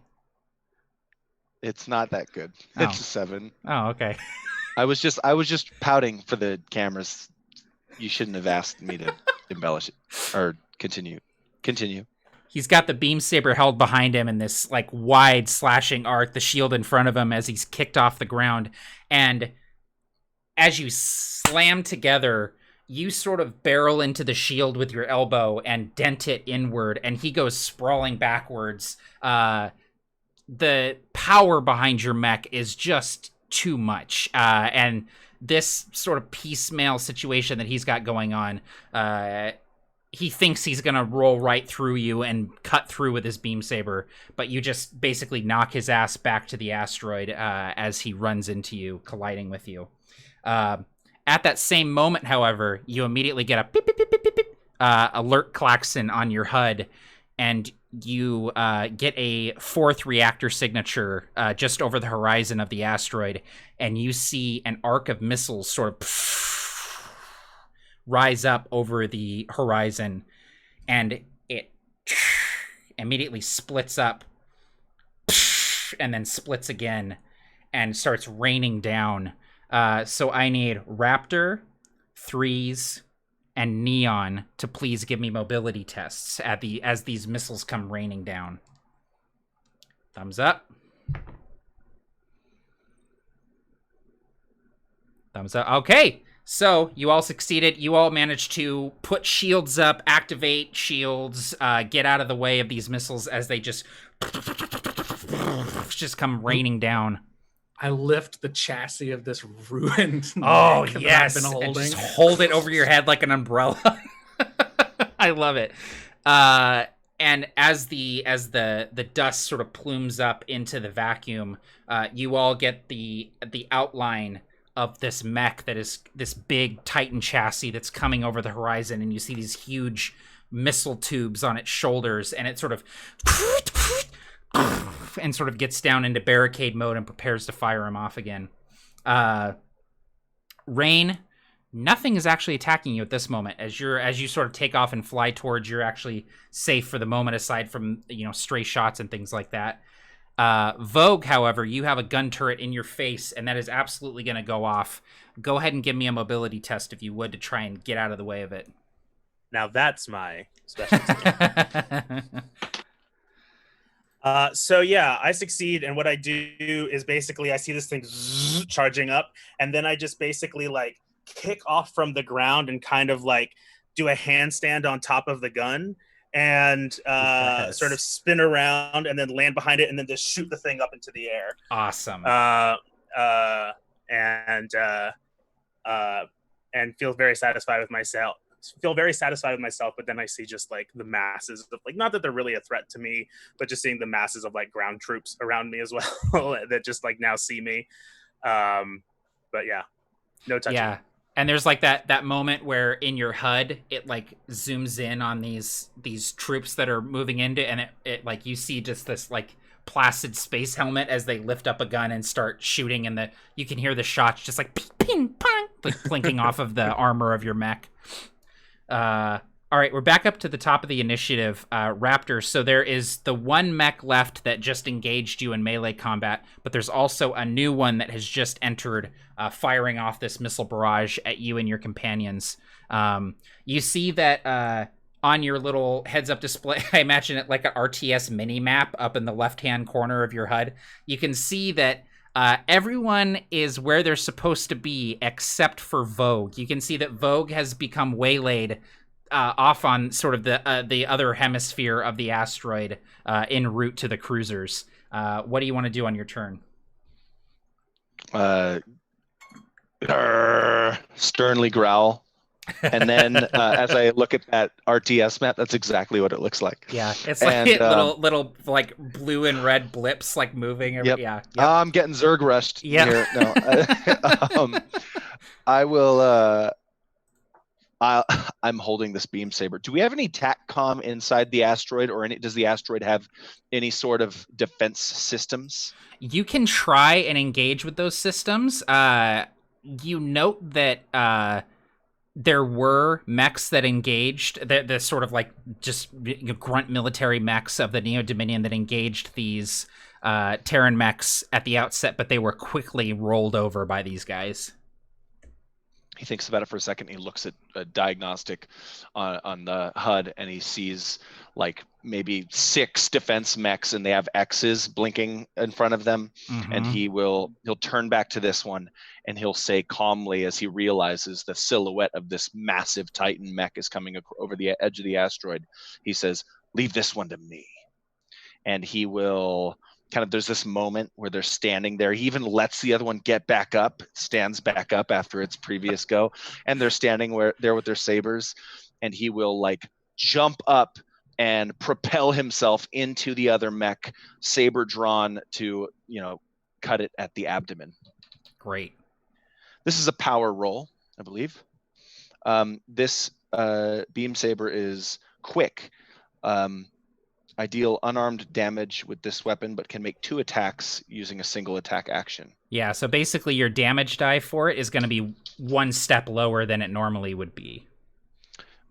It's not that good. Oh. It's a 7. Oh, okay. I was just pouting for the cameras. You shouldn't have asked me to embellish it or continue. He's got the beam saber held behind him in this like wide slashing arc, the shield in front of him as he's kicked off the ground. And as you slam together, you sort of barrel into the shield with your elbow and dent it inward, and he goes sprawling backwards. The power behind your mech is just too much. And this sort of piecemeal situation that he's got going on, he thinks he's going to roll right through you and cut through with his beam saber, but you just basically knock his ass back to the asteroid as he runs into you, colliding with you. At that same moment, however, you immediately get a beep, beep, beep, beep, beep, beep, alert klaxon on your HUD, and you get a 4th reactor signature just over the horizon of the asteroid, and you see an arc of missiles sort of rise up over the horizon, and it immediately splits up, and then splits again, and starts raining down. So I need Raptor, Threes, and Neon to please give me mobility tests as these missiles come raining down. Thumbs up. Thumbs up. Okay, so you all succeeded. You all managed to put shields up, activate shields, get out of the way of these missiles as they just come raining down. I lift the chassis of this ruined Oh, mech yes. that I've been holding. And just hold it over your head like an umbrella. I love it. And as the dust sort of plumes up into the vacuum, you all get the outline of this mech that is this big Titan chassis that's coming over the horizon, and you see these huge missile tubes on its shoulders, and it sort of and sort of gets down into barricade mode and prepares to fire him off again. Rain, nothing is actually attacking you at this moment. As you sort of take off and fly towards, you're actually safe for the moment, aside from, you know, stray shots and things like that. Vogue, however, you have a gun turret in your face, and that is absolutely going to go off. Go ahead and give me a mobility test, if you would, to try and get out of the way of it. Now that's my specialty. So yeah, I succeed, and what I do is basically I see this thing charging up, and then I just basically like kick off from the ground and kind of like do a handstand on top of the gun and sort of spin around and then land behind it and then just shoot the thing up into the air. Awesome. And feel very satisfied with myself. But then I see just like the masses of, like, not that they're really a threat to me, but just seeing the masses of like ground troops around me as well that just like now see me. But yeah, no touching. Yeah. And there's like that moment where in your HUD it like zooms in on these troops that are moving into, and it like you see just this like placid space helmet as they lift up a gun and start shooting, and you can hear the shots just like ping, ping, pong, like plinking off of the armor of your mech. All right, we're back up to the top of the initiative, Raptor. So there is the one mech left that just engaged you in melee combat, but there's also a new one that has just entered, firing off this missile barrage at you and your companions. You see that on your little heads-up display, I imagine it like an RTS mini-map up in the left-hand corner of your HUD. You can see that everyone is where they're supposed to be except for Vogue. You can see that Vogue has become waylaid off on sort of the other hemisphere of the asteroid en route to the cruisers. What do you want to do on your turn? Sternly growl. And then as I look at that RTS map, that's exactly what it looks like. Yeah, it's like little like blue and red blips like moving. Yep. Yeah. Yep. I'm getting Zerg rushed here. No, I will... I'm holding this beam saber. Do we have any TACCOM inside the asteroid, or does the asteroid have any sort of defense systems? You can try and engage with those systems. You note that there were mechs that engaged, the sort of like just grunt military mechs of the Neo-Dominion that engaged these Terran mechs at the outset, but they were quickly rolled over by these guys. He thinks about it for a second. He looks at a diagnostic on the HUD, and he sees like maybe 6 defense mechs, and they have X's blinking in front of them. Mm-hmm. And he'll turn back to this one, and he'll say calmly, as he realizes the silhouette of this massive Titan mech is coming over the edge of the asteroid. He says, "Leave this one to me." And he will there's this moment where they're standing there. He even lets the other one get back up, stands back up after its previous go, and they're standing there with their sabers, and he will like jump up and propel himself into the other mech, saber drawn to, cut it at the abdomen. Great. This is a power roll, I believe. This beam saber is quick. I deal unarmed damage with this weapon, but can make 2 attacks using a single attack action. Yeah, so basically your damage die for it is going to be 1 step lower than it normally would be.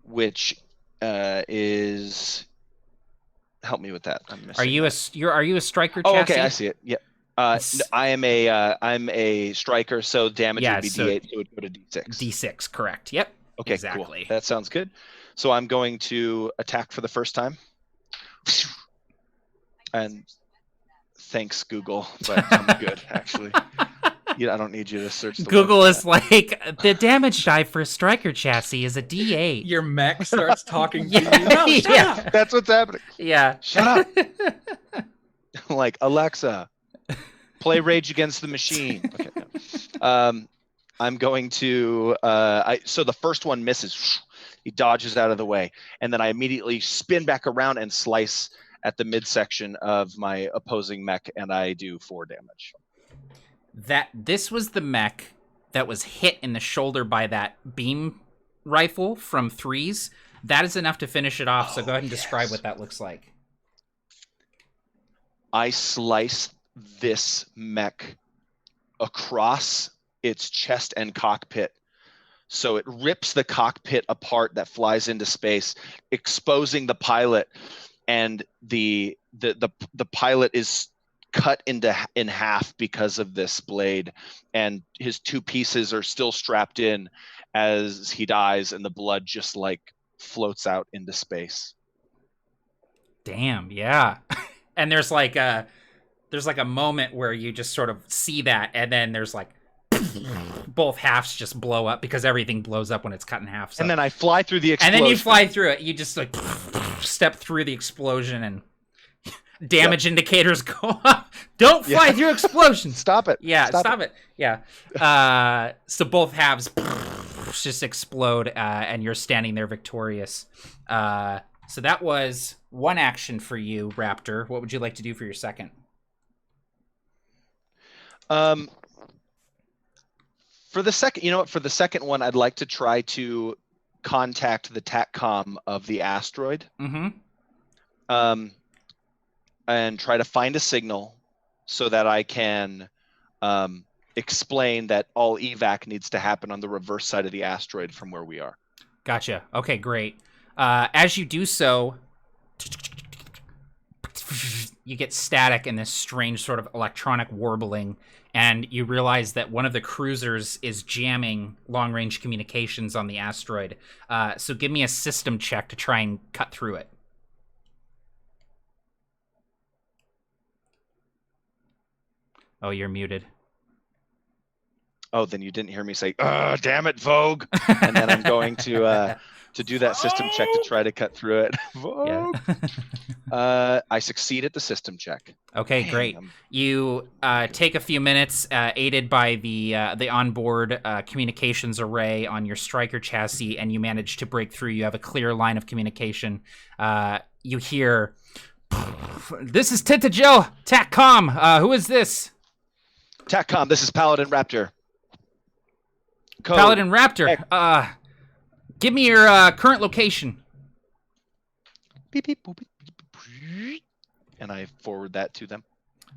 Which is... Help me with that. I'm missing. Are you a striker chassis? Oh, okay, I see it. Yep. I'm a striker, so damage would be D8, so it would go to D6. D6, correct. Yep. Okay, exactly. Cool. That sounds good. So I'm going to attack for the first time. And thanks, Google, but I'm good, actually. I don't need you to search the Google is like, the damage die for a striker chassis is a D8. Your mech starts talking to you. No, shut up. That's what's happening. Yeah. Shut up. Like, Alexa, play Rage Against the Machine. Okay. No. I'm going to... so the first one misses. He dodges out of the way, and then I immediately spin back around and slice at the midsection of my opposing mech, and I do 4 damage. This was the mech that was hit in the shoulder by that beam rifle from 3s. That is enough to finish it off, so go ahead and describe what that looks like. I slice this mech across its chest and cockpit. So it rips the cockpit apart that flies into space, exposing the pilot, and the pilot is cut in half because of this blade, and his 2 pieces are still strapped in as he dies, and the blood just like floats out into space. Damn, yeah. And there's like a moment where you just sort of see that, and then there's like both halves just blow up because everything blows up when it's cut in half. So. And then I fly through the explosion. And then you fly through it. You just like step through the explosion, and damage indicators go up. Don't fly through explosions. Stop it. Yeah, stop it. Yeah. So both halves just explode, and you're standing there victorious. So that was 1 action for you, Raptor. What would you like to do for your second? For the second one, I'd like to try to contact the TACCOM of the asteroid. Mm-hmm. And try to find a signal so that I can explain that all evac needs to happen on the reverse side of the asteroid from where we are. Gotcha. Okay, great. As you do so, you get static and this strange sort of electronic warbling, and you realize that one of the cruisers is jamming long-range communications on the asteroid. So give me a system check to try and cut through it. Oh, you're muted. Oh, then you didn't hear me say, "Oh, damn it, Vogue!" And then I'm going to do that system check to try to cut through it. Vogue. Yeah. I succeed at the system check. Okay, Dang, great. You take a few minutes, aided by the onboard communications array on your Striker chassis, and you manage to break through. You have a clear line of communication. You hear, "This is Tintagel, TACCOM. Who is this?" TACCOM, this is Paladin Raptor. Code. Paladin Raptor. Give me your current location. Beep, beep, boop, beep, beep, beep. And I forward that to them.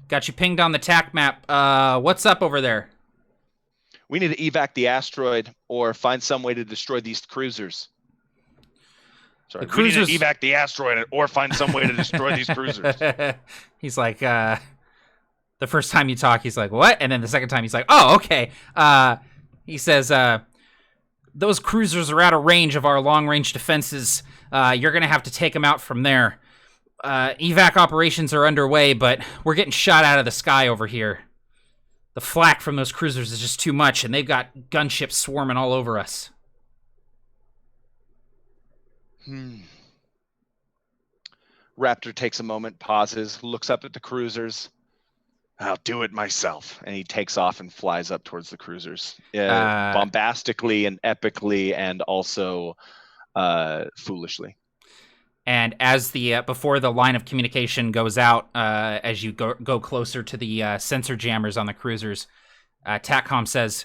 Got you pinged on the TAC map. What's up over there? We need to evac the asteroid or find some way to destroy these cruisers. Sorry, The cruisers- we need to evac the asteroid or find some way to destroy these cruisers. He's like, the first time you talk, he's like, what? And then the second time, he's like, oh, okay. He says, those cruisers are out of range of our long-range defenses. You're going to have to take them out from there. Evac operations are underway, but we're getting shot out of the sky over here. The flak from those cruisers is just too much, and they've got gunships swarming all over us. Raptor takes a moment, pauses, looks up at the cruisers. I'll do it myself. And he takes off and flies up towards the cruisers. Bombastically and epically and also foolishly. And as the before the line of communication goes out, as you go closer to the sensor jammers on the cruisers, TACCOM says,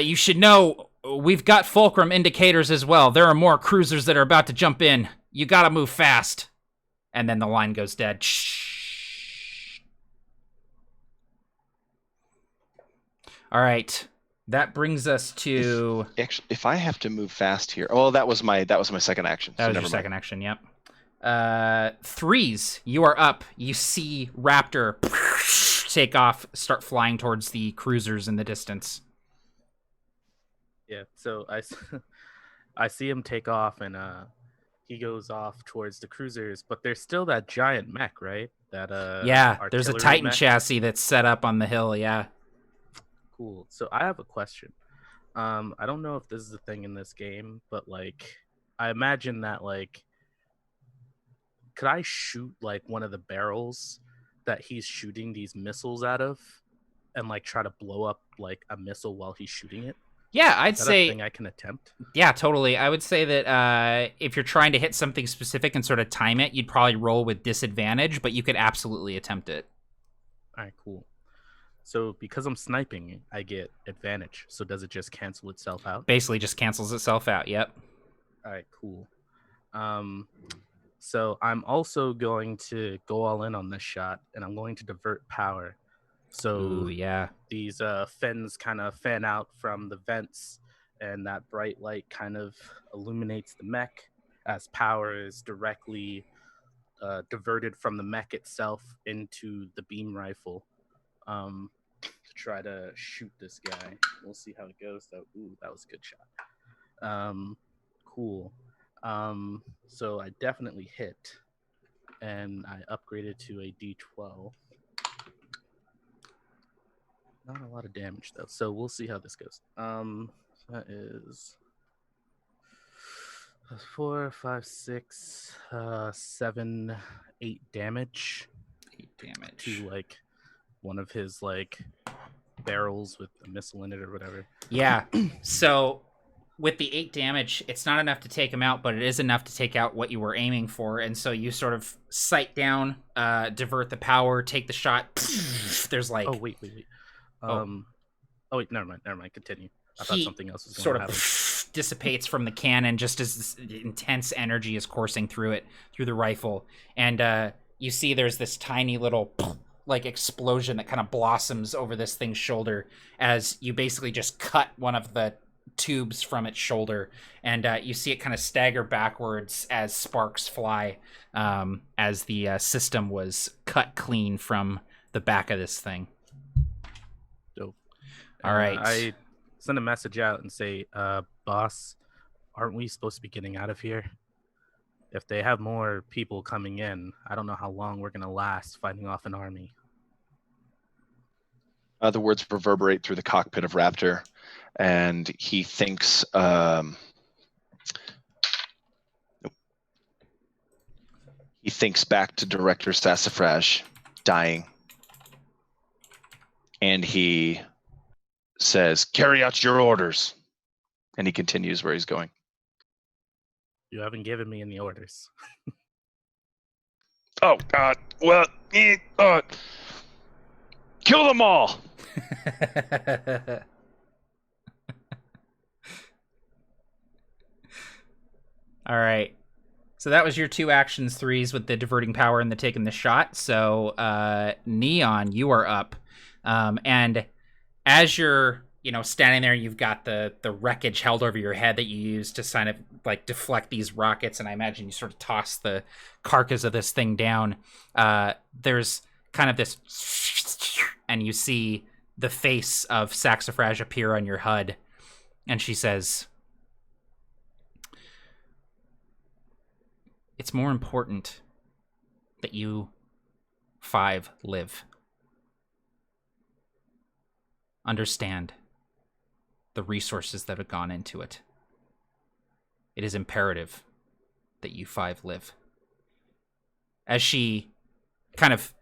you should know we've got fulcrum indicators as well. There are more cruisers that are about to jump in. You gotta move fast. And then the line goes dead. Shh. All right. That brings us to... If I have to move fast here... Oh, that was my second action. That was your second action, yep. Threes, you are up. You see Raptor take off, start flying towards the cruisers in the distance. Yeah, so I see him take off, and he goes off towards the cruisers, but there's still that giant mech, right? That yeah, there's a artillery Titan mech. chassis that's set up on the hill, yeah. Cool. So I have a question. I don't know if this is a thing in this game, but like I imagine that like could I shoot like one of the barrels that he's shooting these missiles out of and like try to blow up like a missile while he's shooting it? Yeah, I'd Is that say a thing I can attempt? Yeah, totally. I would say that if you're trying to hit something specific and sort of time it, you'd probably roll with disadvantage, but you could absolutely attempt it. All right, cool. So because I'm sniping, I get advantage. So does it just cancel itself out? Basically just cancels itself out, yep. All right, cool. So I'm also going to go all in on this shot, and I'm going to divert power. So Ooh, yeah. these fins kind of fan out from the vents, and that bright light kind of illuminates the mech as power is directly diverted from the mech itself into the beam rifle. To try to shoot this guy. We'll see how it goes though. Ooh, that was a good shot. Cool. So I definitely hit, and I upgraded to a D12. Not a lot of damage though, so we'll see how this goes. That is 4, 5, 6, 7, 8 damage. 8 damage. To like one of his like barrels with a missile in it or whatever. Yeah. So with the 8 damage, it's not enough to take him out, but it is enough to take out what you were aiming for. And so you sort of sight down, divert the power, take the shot. There's like... Oh, wait. Oh wait, never mind. Continue. I thought something else was going sort to of happen. dissipates from the cannon just as this intense energy is coursing through the rifle. And you see there's this tiny little like explosion that kind of blossoms over this thing's shoulder as you basically just cut one of the tubes from its shoulder, and you see it kind of stagger backwards as sparks fly, as the system was cut clean from the back of this thing. Dope. All right. I send a message out and say, boss, aren't we supposed to be getting out of here? If they have more people coming in, I don't know how long we're going to last fighting off an army. The words reverberate through the cockpit of Raptor, and he thinks, he thinks back to Director Sassafrash dying, and he says, "Carry out your orders," and he continues where he's going. You haven't given me any orders. Oh God! Well, kill them all. All right. So that was your 2 actions, 3s with the diverting power and the taking the shot. So Neon, you are up. And as you're, standing there, you've got the wreckage held over your head that you use to kind of like deflect these rockets. And I imagine you sort of toss the carcass of this thing down. There's kind of this, and you see the face of Saxifrage appear on your HUD. And she says, "It's more important that you 5 live. Understand the resources that have gone into it. It is imperative that you 5 live." As she kind of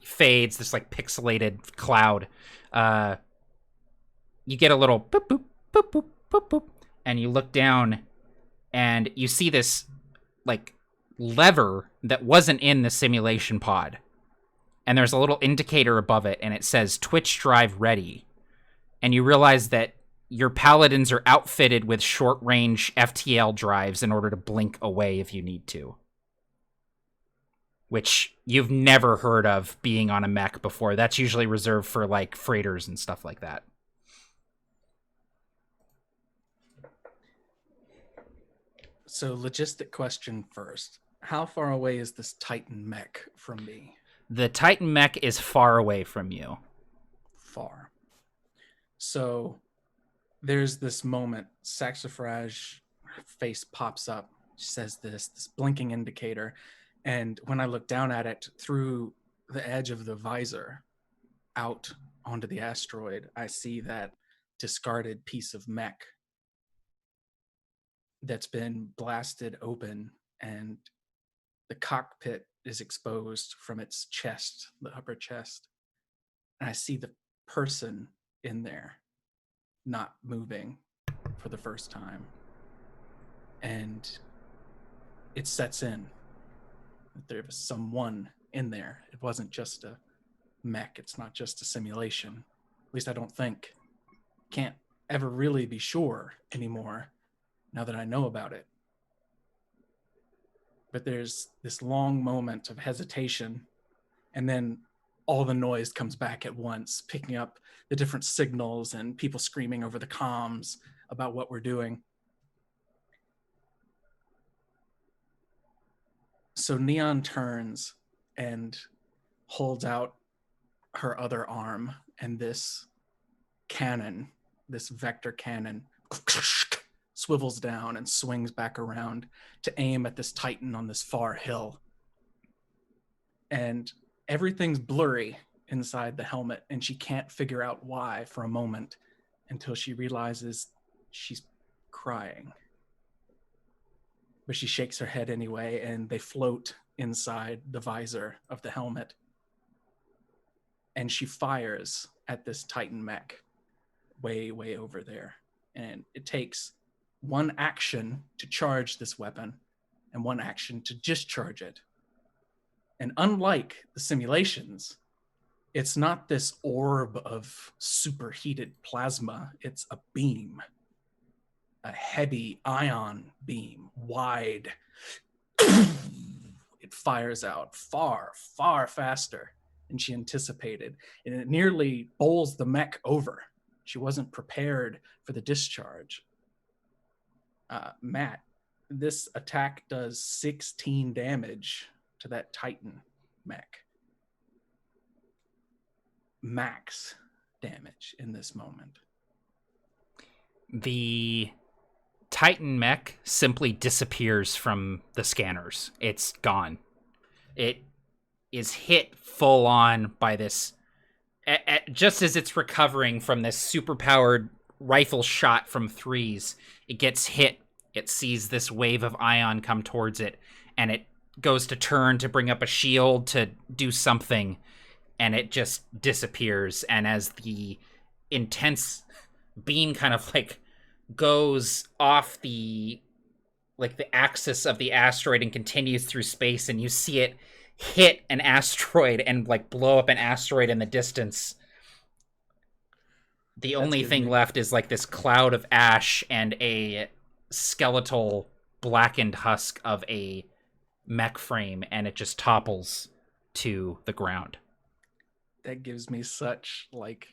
fades, this like pixelated cloud, you get a little boop, boop, boop, boop, boop, boop, and you look down and you see this like lever that wasn't in the simulation pod. And there's a little indicator above it, and it says Twitch drive ready. And you realize that your Paladins are outfitted with short-range FTL drives in order to blink away if you need to. Which you've never heard of being on a mech before. That's usually reserved for, like, freighters and stuff like that. So, logistic question first. How far away is this Titan mech from me? The Titan mech is far away from you. Far. So, there's this moment. Saxifrage, her face pops up. She says this blinking indicator. And when I look down at it through the edge of the visor out onto the asteroid, I see that discarded piece of mech that's been blasted open, and the cockpit is exposed from its chest, the upper chest. And I see the person in there not moving for the first time. And it sets in that there was someone in there. It wasn't just a mech. It's not just a simulation. At least I don't think. Can't ever really be sure anymore now that I know about it. But there's this long moment of hesitation, and then all the noise comes back at once, picking up the different signals and people screaming over the comms about what we're doing. So Neon turns and holds out her other arm, and this cannon, this vector cannon, swivels down and swings back around to aim at this Titan on this far hill. And everything's blurry inside the helmet, and she can't figure out why for a moment until she realizes she's crying. But she shakes her head anyway, and they float inside the visor of the helmet. And she fires at this Titan mech way, way over there. And it takes one action to charge this weapon and one action to discharge it. And unlike the simulations, it's not this orb of superheated plasma. It's a beam, a heavy ion beam, wide. It fires out far, far faster than she anticipated. And it nearly bowls the mech over She wasn't prepared for the discharge. Matt, this attack does 16 damage to that Titan mech. Max damage in this moment. The Titan mech simply disappears from the scanners. It's gone. It is hit full on by this. Just as it's recovering from this superpowered rifle shot from threes, it gets hit. It sees this wave of ion come towards it, and it goes to turn to bring up a shield to do something, and it just disappears. And as the intense beam kind of like goes off the axis of the asteroid and continues through space, and you see it hit an asteroid and like blow up an asteroid in the distance, the only thing left is like this cloud of ash and a skeletal blackened husk of a mech frame, and it just topples to the ground. That gives me such like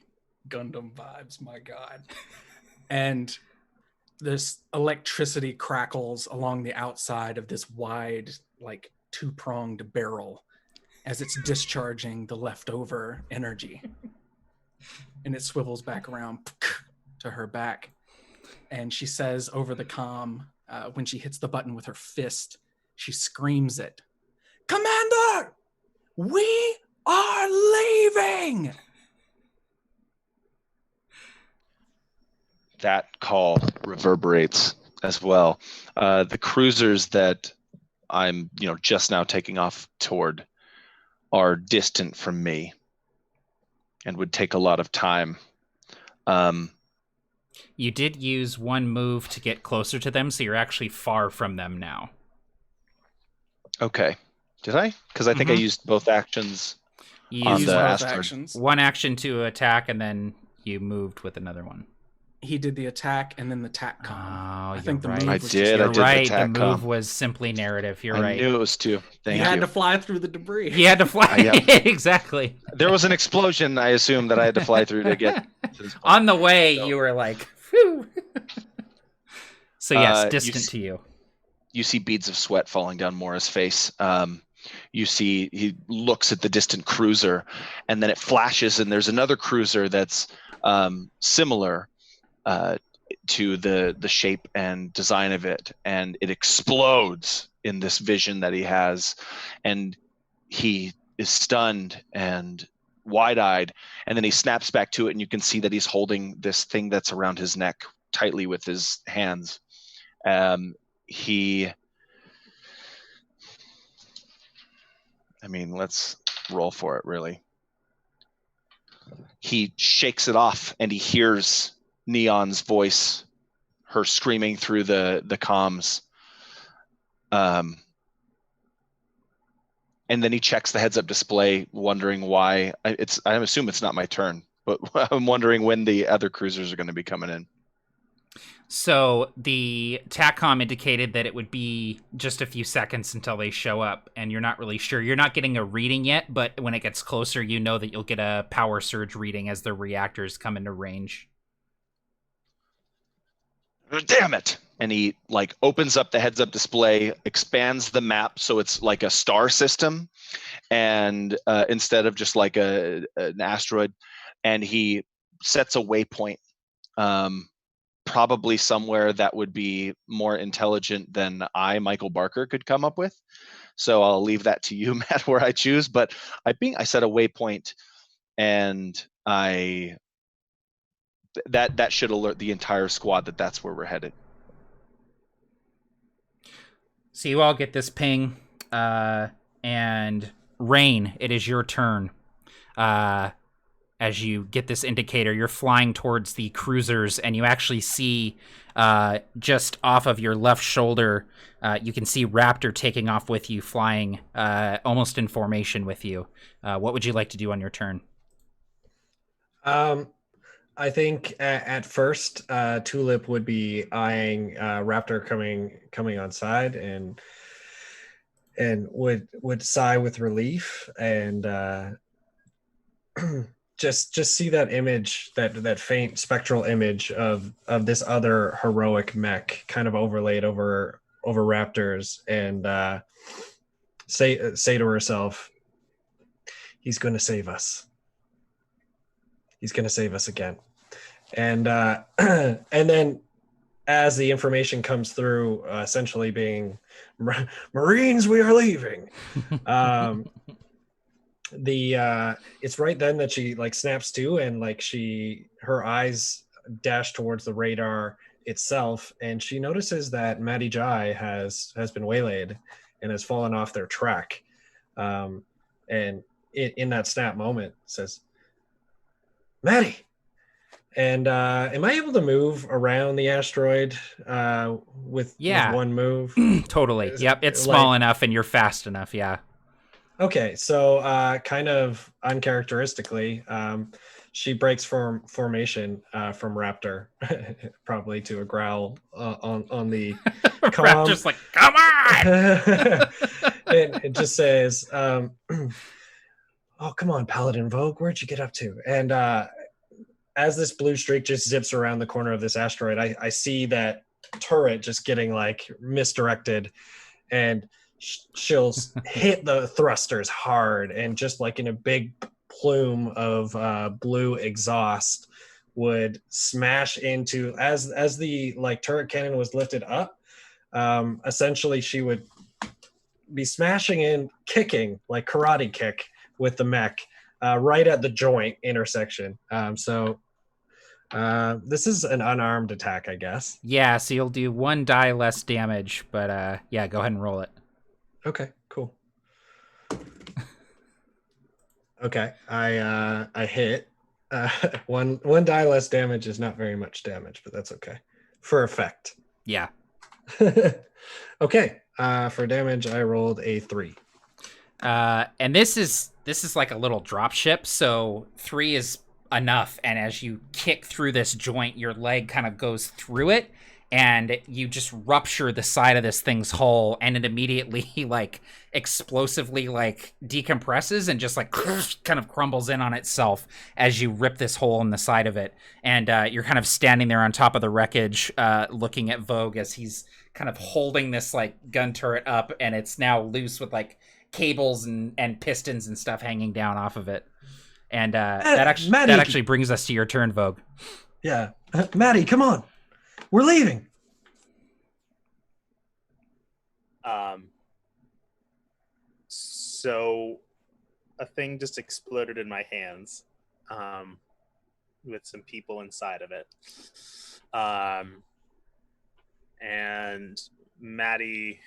Gundam vibes, my god. And this electricity crackles along the outside of this wide, like two-pronged barrel as it's discharging the leftover energy. And it swivels back around to her back. And she says over the comm, when she hits the button with her fist, she screams it, "Commander, we are leaving!" That call reverberates as well. The cruisers that I'm, just now taking off toward are distant from me and would take a lot of time. You did use one move to get closer to them, so you're actually far from them now. Okay. Did I? Because I think I used both actions You on used the both asteroid. actions. one action to attack, and then you moved with another one. He did the attack and then the tac Oh, comm. I you're think the right. move I was did. I You're did the right. The tac move comm. was simply narrative. You're I right. knew it was two. Thank you you. had to fly through the debris. He had to fly. Yep. Exactly. There was an explosion, I assume, that I had to fly through to get to this point. On the way, So- you were like, phew. So yes, You distant s- to you. You see beads of sweat falling down Mora's face. You see he looks at the distant cruiser, and then it flashes, and there's another cruiser that's similar to the shape and design of it, and it explodes in this vision that he has, and he is stunned and wide-eyed, and then he snaps back to it, and you can see that he's holding this thing that's around his neck tightly with his hands. Let's roll for it, really. He shakes it off, and he hears Neon's voice, her screaming through the comms. And then he checks the heads-up display, wondering why. I assume it's not my turn, but I'm wondering when the other cruisers are going to be coming in. So the TACCOM indicated that it would be just a few seconds until they show up, and you're not really sure. You're not getting a reading yet, but when it gets closer, you know that you'll get a power surge reading as the reactors come into range. Damn it! And he opens up the heads-up display, expands the map so it's like a star system, and instead of just like an asteroid, and he sets a waypoint. Probably somewhere that would be more intelligent than Michael Barker, could come up with. So I'll leave that to you, Matt, where I choose. But I set a waypoint, and that should alert the entire squad that that's where we're headed. So you all get this ping, and Rain, it is your turn. As you get this indicator, you're flying towards the cruisers, and you actually see just off of your left shoulder, you can see Raptor taking off with you, flying almost in formation with you. What would you like to do on your turn? I think at first Tulip would be eyeing Raptor coming on side and would sigh with relief and just see that image, that faint spectral image of this other heroic mech kind of overlaid over Raptors, and say to herself, he's going to save us. He's going to save us again. And and then as the information comes through, essentially being Marines, we are leaving. It's right then that she like snaps to, and like her eyes dash towards the radar itself, and she notices that Mattie Jai has been waylaid and has fallen off their track. And in that snap moment says, Mattie. And am I able to move around the asteroid with one move? Totally. Yep, it's small enough and you're fast enough, yeah. Okay, so kind of uncharacteristically, she breaks formation from Raptor, probably to a growl on the comm. Raptor's like, come on! It just says, oh, come on, Paladin Vogue, where'd you get up to? And as this blue streak just zips around the corner of this asteroid, I see that turret just getting like misdirected, and she'll hit the thrusters hard, and just like in a big plume of blue exhaust would smash into, as the like turret cannon was lifted up, essentially she would be smashing in, kicking like karate kick with the mech right at the joint intersection. So this is an unarmed attack, I guess. Yeah, so you'll do 1 die less damage, but yeah, go ahead and roll it. Okay, cool. Okay, I hit. One die less damage is not very much damage, but that's okay for effect. Yeah. Okay. For damage, I rolled a 3. And this is like a little drop ship, so 3 is enough. And as you kick through this joint, your leg kind of goes through it, and you just rupture the side of this thing's hull, and it immediately like explosively like decompresses and just like kind of crumbles in on itself as you rip this hole in the side of it. And you're kind of standing there on top of the wreckage, looking at Vogue as he's kind of holding this like gun turret up, and it's now loose with cables and pistons and stuff hanging down off of it. And that actually brings us to your turn, Vogue. Yeah. Mattie, come on. We're leaving. So a thing just exploded in my hands, with some people inside of it. And Mattie,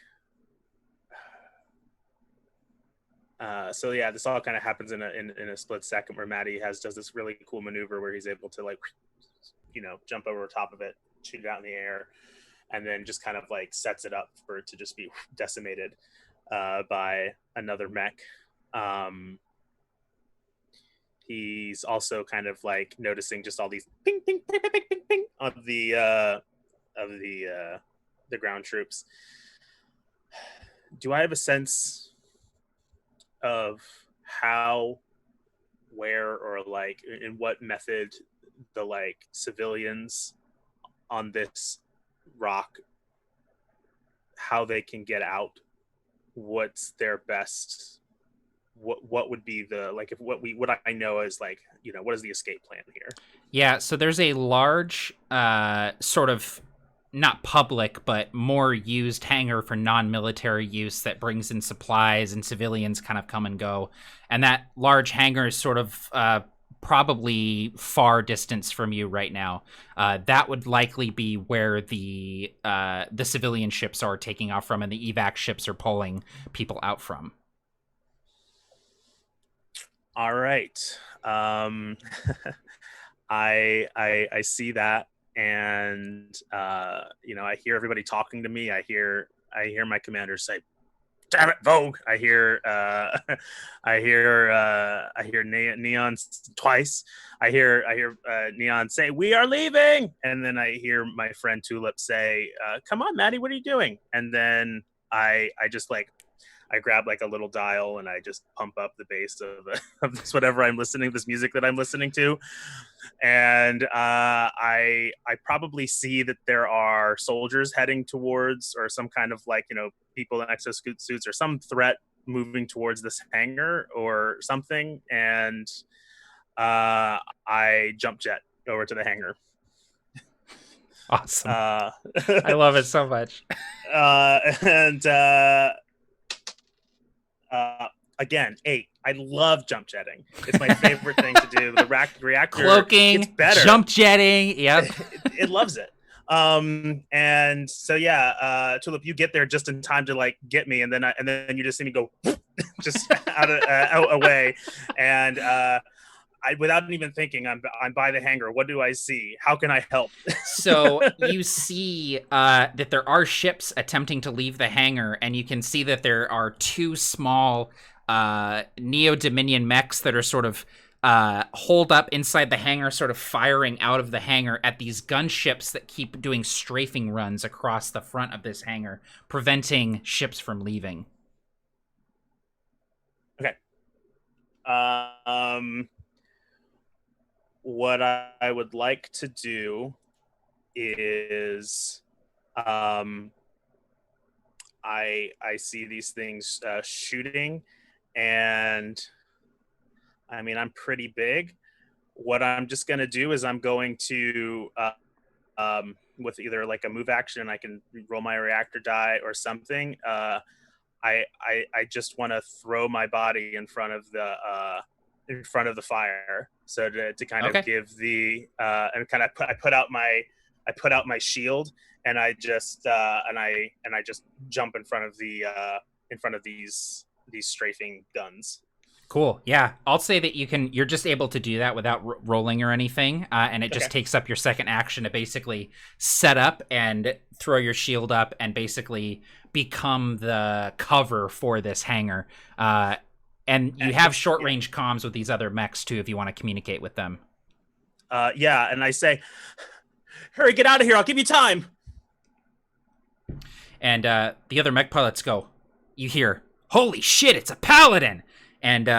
so yeah, this all kind of happens in a split second, where Mattie does this really cool maneuver where he's able to jump over top of it, shoot it out in the air, and then just kind of sets it up for it to just be decimated by another mech. He's also kind of noticing just all these ping ping ping ping ping ping, ping of the ground troops. Do I have a sense of how, where, or in what method the civilians on this rock, how they can get out? What's their best? What would be the what I know is what is the escape plan here? Yeah, so there's a large sort of not public but more used hangar for non-military use that brings in supplies, and civilians kind of come and go. And that large hangar is sort of probably far distance from you right now. That would likely be where the civilian ships are taking off from, and the evac ships are pulling people out from. All right. I see that, and I hear everybody talking to me. I hear my commander say, "Damn it, Vogue!" I hear Neon twice. I hear Neon say, "We are leaving," and then I hear my friend Tulip say, "Come on, Mattie, what are you doing?" And then I I grab like a little dial and I just pump up the bass of this whatever I'm listening, this music that I'm listening to, and I probably see that there are soldiers heading towards, or some kind of like, you know, people in exosuits or some threat moving towards this hangar or something, and I jump jet over to the hangar. Awesome. I love it so much. And again, 8. I love jump jetting. It's my favorite thing to do. The reactor cloaking, gets better. Jump jetting. Yep. It loves it. And so yeah, Tulip, you get there just in time to like get me, and then you just see me go just out away, and without even thinking, I'm by the hangar. What do I see? How can I help? So you see that there are ships attempting to leave the hangar, and you can see that there are 2 small Neo-Dominion mechs that are sort of holed up inside the hangar, sort of firing out of the hangar at these gunships that keep doing strafing runs across the front of this hangar, preventing ships from leaving. Okay. What I would like to do is, I see these things shooting, and I mean, I'm pretty big. What I'm just going to do is I'm going to, with either like a move action, I can roll my reactor die or something. I just want to throw my body in front of the fire, so to kind of give the and kind of I put out my shield, and I just just jump in front of these strafing guns. Cool. Yeah, I'll say that you're just able to do that without rolling or anything, and it just takes up your second action to basically set up and throw your shield up and basically become the cover for this hangar. And you have short-range comms with these other mechs, too, if you want to communicate with them. Yeah, and I say, hurry, get out of here, I'll give you time. And the other mech pilots go, you hear, holy shit, it's a Paladin! And,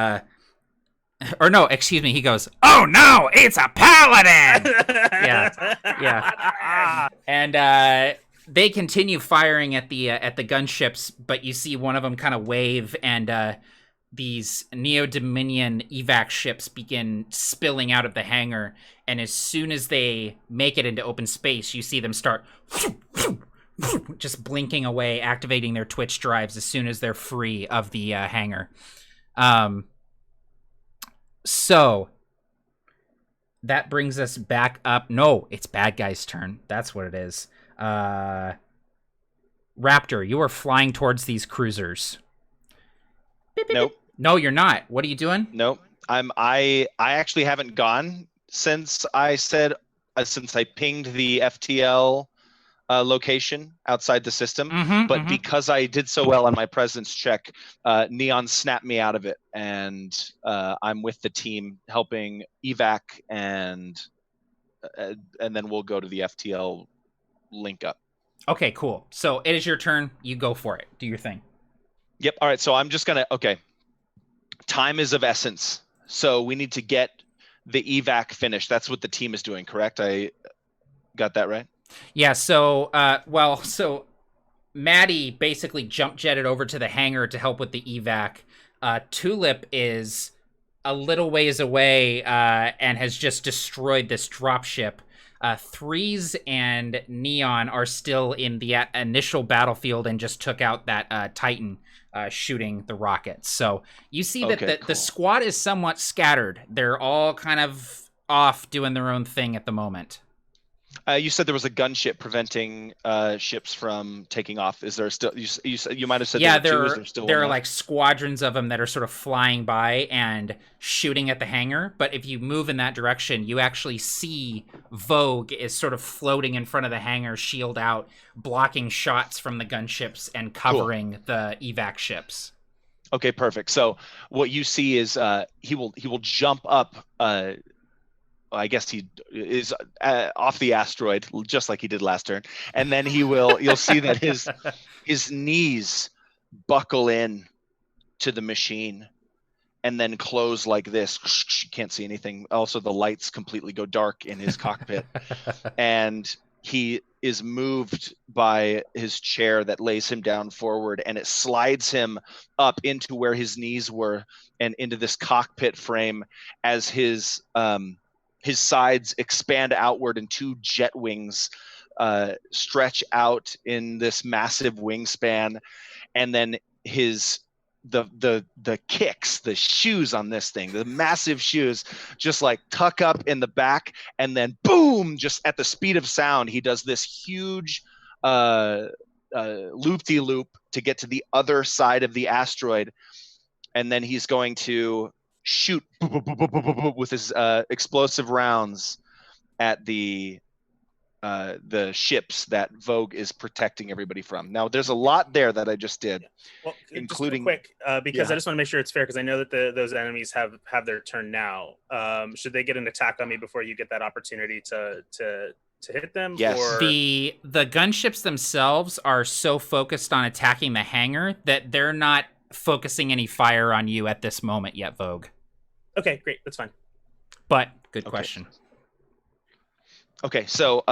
or no, excuse me, he goes, oh no, it's a Paladin! Yeah. And they continue firing at the gunships, but you see one of them kind of wave, and these Neo-Dominion evac ships begin spilling out of the hangar, and as soon as they make it into open space, you see them start just blinking away, activating their Twitch drives as soon as they're free of the hangar. So that brings us back up. No, it's bad guy's turn. That's what it is. Raptor, you are flying towards these cruisers. Nope. No, you're not. What are you doing? Nope. I actually haven't gone since I pinged the FTL location outside the system. But because I did so well on my presence check, Neon snapped me out of it, and I'm with the team helping evac, and then we'll go to the FTL link up. Okay, cool. So it is your turn. You go for it. Do your thing. Yep. All right. So I'm just gonna. Okay. Time is of essence. So we need to get the evac finished. That's what the team is doing, correct? I got that right? Yeah, so, so Mattie basically jump jetted over to the hangar to help with the evac. Tulip is a little ways away and has just destroyed this dropship. Threes and Neon are still in the initial battlefield and just took out that Titan shooting the rockets. So you see that the squad is somewhat scattered. They're all kind of off doing their own thing at the moment. You said there was a gunship preventing ships from taking off. Is there still? You might have said there are like squadrons of them that are sort of flying by and shooting at the hangar. But if you move in that direction, you actually see Vogue is sort of floating in front of the hangar, shield out, blocking shots from the gunships and covering the evac ships. Okay, perfect. So what you see is he will jump up. I guess he is off the asteroid, just like he did last turn, and then you'll see that his knees buckle in to the machine and then close like this. You can't see anything. Also, the lights completely go dark in his cockpit. And he is moved by his chair that lays him down forward, and it slides him up into where his knees were and into this cockpit frame as his sides expand outward and two jet wings stretch out in this massive wingspan, and then the kicks, the shoes on this thing, the massive shoes, just like tuck up in the back, and then boom, just at the speed of sound, he does this huge loop-de-loop to get to the other side of the asteroid, and then he's going to shoot with his explosive rounds at the ships that Vogue is protecting everybody from. Now, there's a lot there that I just did, well, including just quick, because yeah. I just want to make sure it's fair, because I know that those enemies have their turn now. Should they get an attack on me before you get that opportunity to hit them? Yes. Or... The gunships themselves are so focused on attacking the hangar that they're not focusing any fire on you at this moment yet, Vogue. Okay, great. That's fine. But good question. Okay, so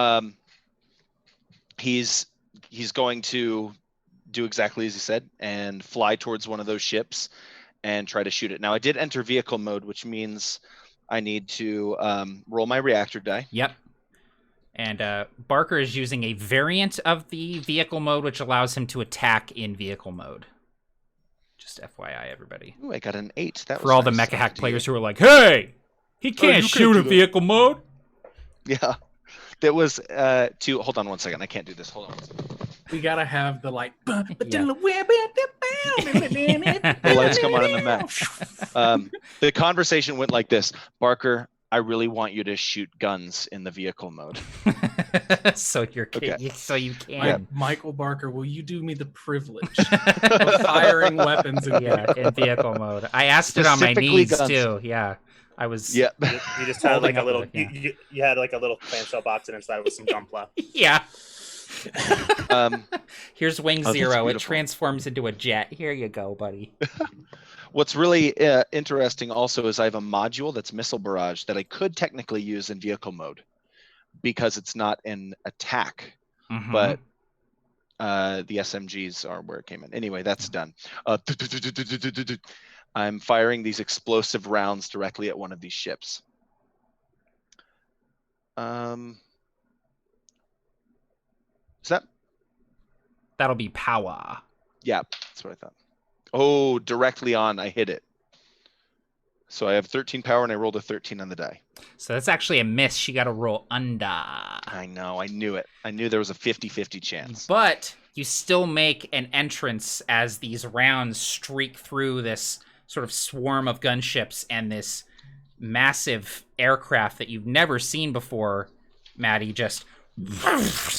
he's going to do exactly as he said and fly towards one of those ships and try to shoot it. Now, I did enter vehicle mode, which means I need to roll my reactor die. Yep. And Barker is using a variant of the vehicle mode, which allows him to attack in vehicle mode. Just FYI, everybody. Ooh, I got an 8. That For was all nice. the Mecha Hack players who are like, hey, he can't shoot in vehicle mode. Yeah. That was hold on one second. I can't do this. Hold on. We gotta have the like. The lights come on in the map. The conversation went like this: Barker, I really want you to shoot guns in the vehicle mode. So you can. Michael Barker, will you do me the privilege of firing weapons in vehicle mode? I asked it on my knees guns. Too. Yeah. I was. Yeah. You just had like a little. You had like a little clamshell box and inside with some gunpla. Yeah. Here's Wing Zero. It beautiful. Transforms into a jet. Here you go, buddy. What's really interesting also is I have a module that's missile barrage that I could technically use in vehicle mode because it's not an attack, but the SMGs are where it came in. Anyway, that's done. I'm firing these explosive rounds directly at one of these ships. Is that? That'll be power. Yeah, that's what I thought. Oh, directly on. I hit it. So I have 13 power and I rolled a 13 on the die. So that's actually a miss. She got to roll under. I know. I knew it. I knew there was a 50-50 chance. But you still make an entrance as these rounds streak through this sort of swarm of gunships and this massive aircraft that you've never seen before, Mattie, just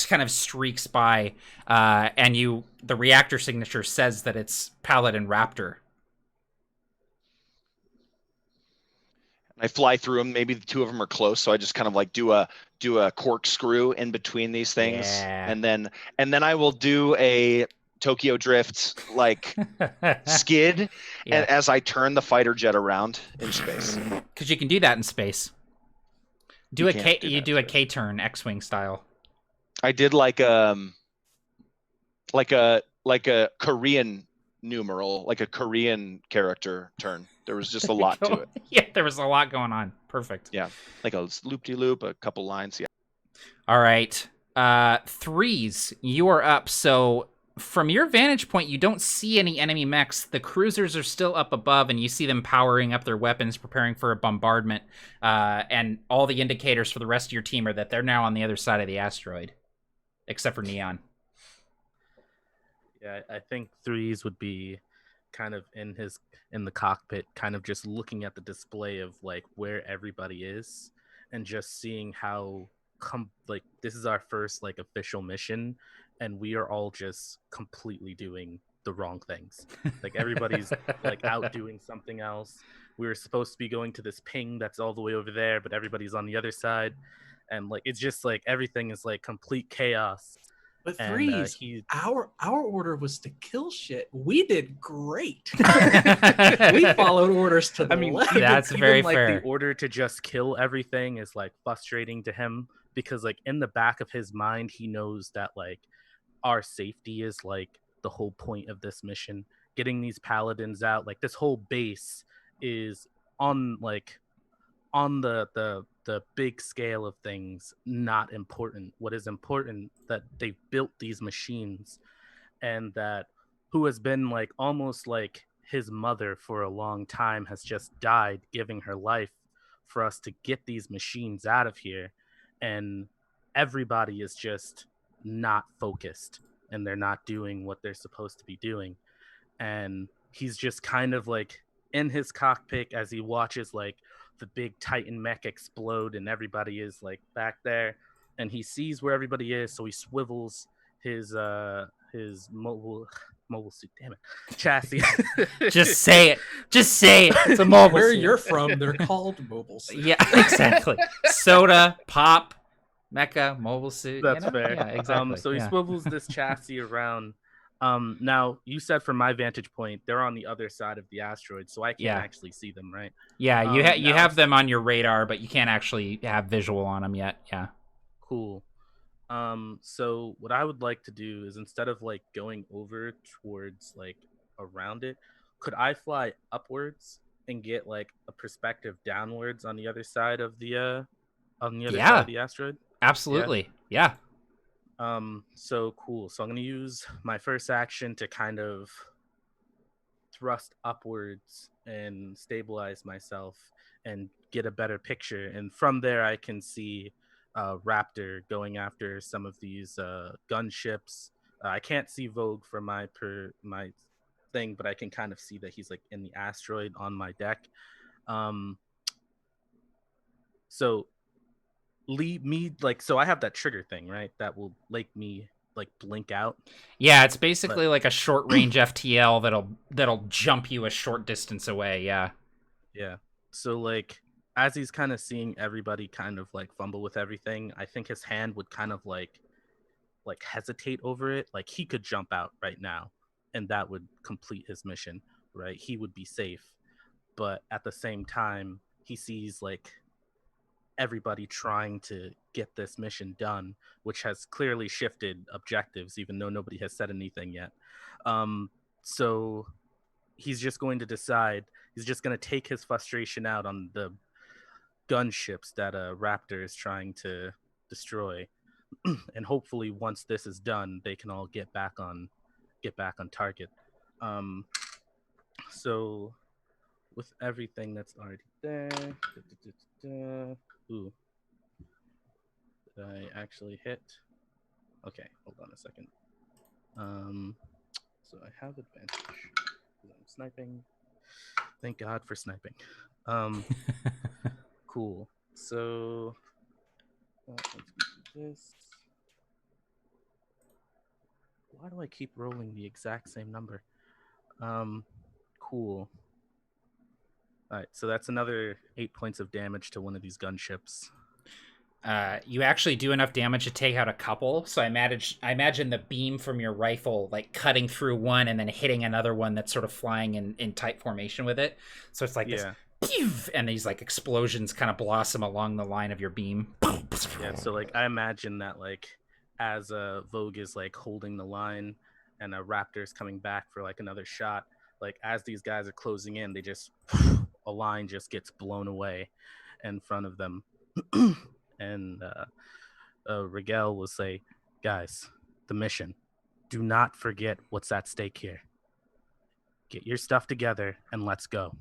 kind of streaks by, and the reactor signature says that it's Paladin Raptor. I fly through them. Maybe the two of them are close, so I just kind of like do a corkscrew in between these things, and then I will do a Tokyo Drift like skid, and as I turn the fighter jet around in space. Because you can do that in space. Do a K-turn, X-wing style. I did like a Korean numeral, like a Korean character turn. There was just a lot to it. Yeah, there was a lot going on. Perfect. Yeah, like a loop-de-loop, a couple lines. Yeah. All right. Threes, you are up. So from your vantage point, you don't see any enemy mechs. The cruisers are still up above, and you see them powering up their weapons, preparing for a bombardment. And all the indicators for the rest of your team are that they're now on the other side of the asteroid, except for Neon. Yeah, I think threes would be kind of in the cockpit, kind of just looking at the display of like where everybody is, and just seeing how this is our first like official mission, and we are all just completely doing the wrong things. Like everybody's like out doing something else. We were supposed to be going to this ping that's all the way over there, but everybody's on the other side, and like it's just like everything is like complete chaos. But And, Threes, he our order was to kill shit. We did great. We followed orders to the I mean, letter. That's even, very like fair. the order to just kill everything is like frustrating to him, because like in the back of his mind he knows that like our safety is like the whole point of this mission. Getting these paladins out, like this whole base is on like on the big scale of things not important. What is important that they built these machines, and that who has been like almost like his mother for a long time has just died giving her life for us to get these machines out of here. And everybody is just not focused, and they're not doing what they're supposed to be doing. And he's just kind of like in his cockpit as he watches like the big Titan mech explode, and everybody is like back there, and he sees where everybody is, so he swivels his mobile suit, damn it, chassis. Just say it. Just say it. It's a mobile Where suit. you're from, they're called mobile suits. Yeah, exactly. Soda, pop, Mecha, mobile suit. That's fair. Yeah, exactly. So he yeah. swivels this chassis around. Now you said from my vantage point, they're on the other side of the asteroid, so I can't Yeah. actually see them, right? Yeah, you now- have them on your radar, but you can't actually have visual on them yet. Yeah. Cool. So what I would like to do is, instead of like going over towards like around it, could I fly upwards and get like a perspective downwards on the other side of the side of the asteroid? Absolutely. Yeah. So cool. So I'm gonna use my first action to kind of thrust upwards and stabilize myself and get a better picture. And from there, I can see Raptor going after some of these gunships. I can't see Vogue for my thing, but I can kind of see that he's like in the asteroid on my deck. So leave me like, so I have that trigger thing, right? That will make me like blink out. Yeah, it's basically like a short range FTL that'll jump you a short distance away. Yeah. Yeah. So like as he's kind of seeing everybody kind of like fumble with everything, I think his hand would kind of like hesitate over it. Like he could jump out right now and that would complete his mission, right? He would be safe. But at the same time, he sees like everybody trying to get this mission done, which has clearly shifted objectives, even though nobody has said anything yet. So he's just going to decide, he's just going to take his frustration out on the gunships that Raptor is trying to destroy. And hopefully once this is done, they can all get back on target. So with everything that's already there, ooh, did I actually hit? Okay, hold on a second. So I have advantage because I'm sniping. Thank God for sniping. Cool. So let's do this. Why do I keep rolling the exact same number? Cool. All right, so that's another 8 points of damage to one of these gunships. You actually do enough damage to take out a couple. So I imagine the beam from your rifle like cutting through one and then hitting another one that's sort of flying in tight formation with it. So it's like this, and these like explosions kind of blossom along the line of your beam. Yeah, so like I imagine that like as Vogue is like holding the line and a Raptor's coming back for like another shot, like as these guys are closing in, they just a line just gets blown away in front of them. And Regael will say, guys, the mission, do not forget what's at stake here. Get your stuff together and let's go.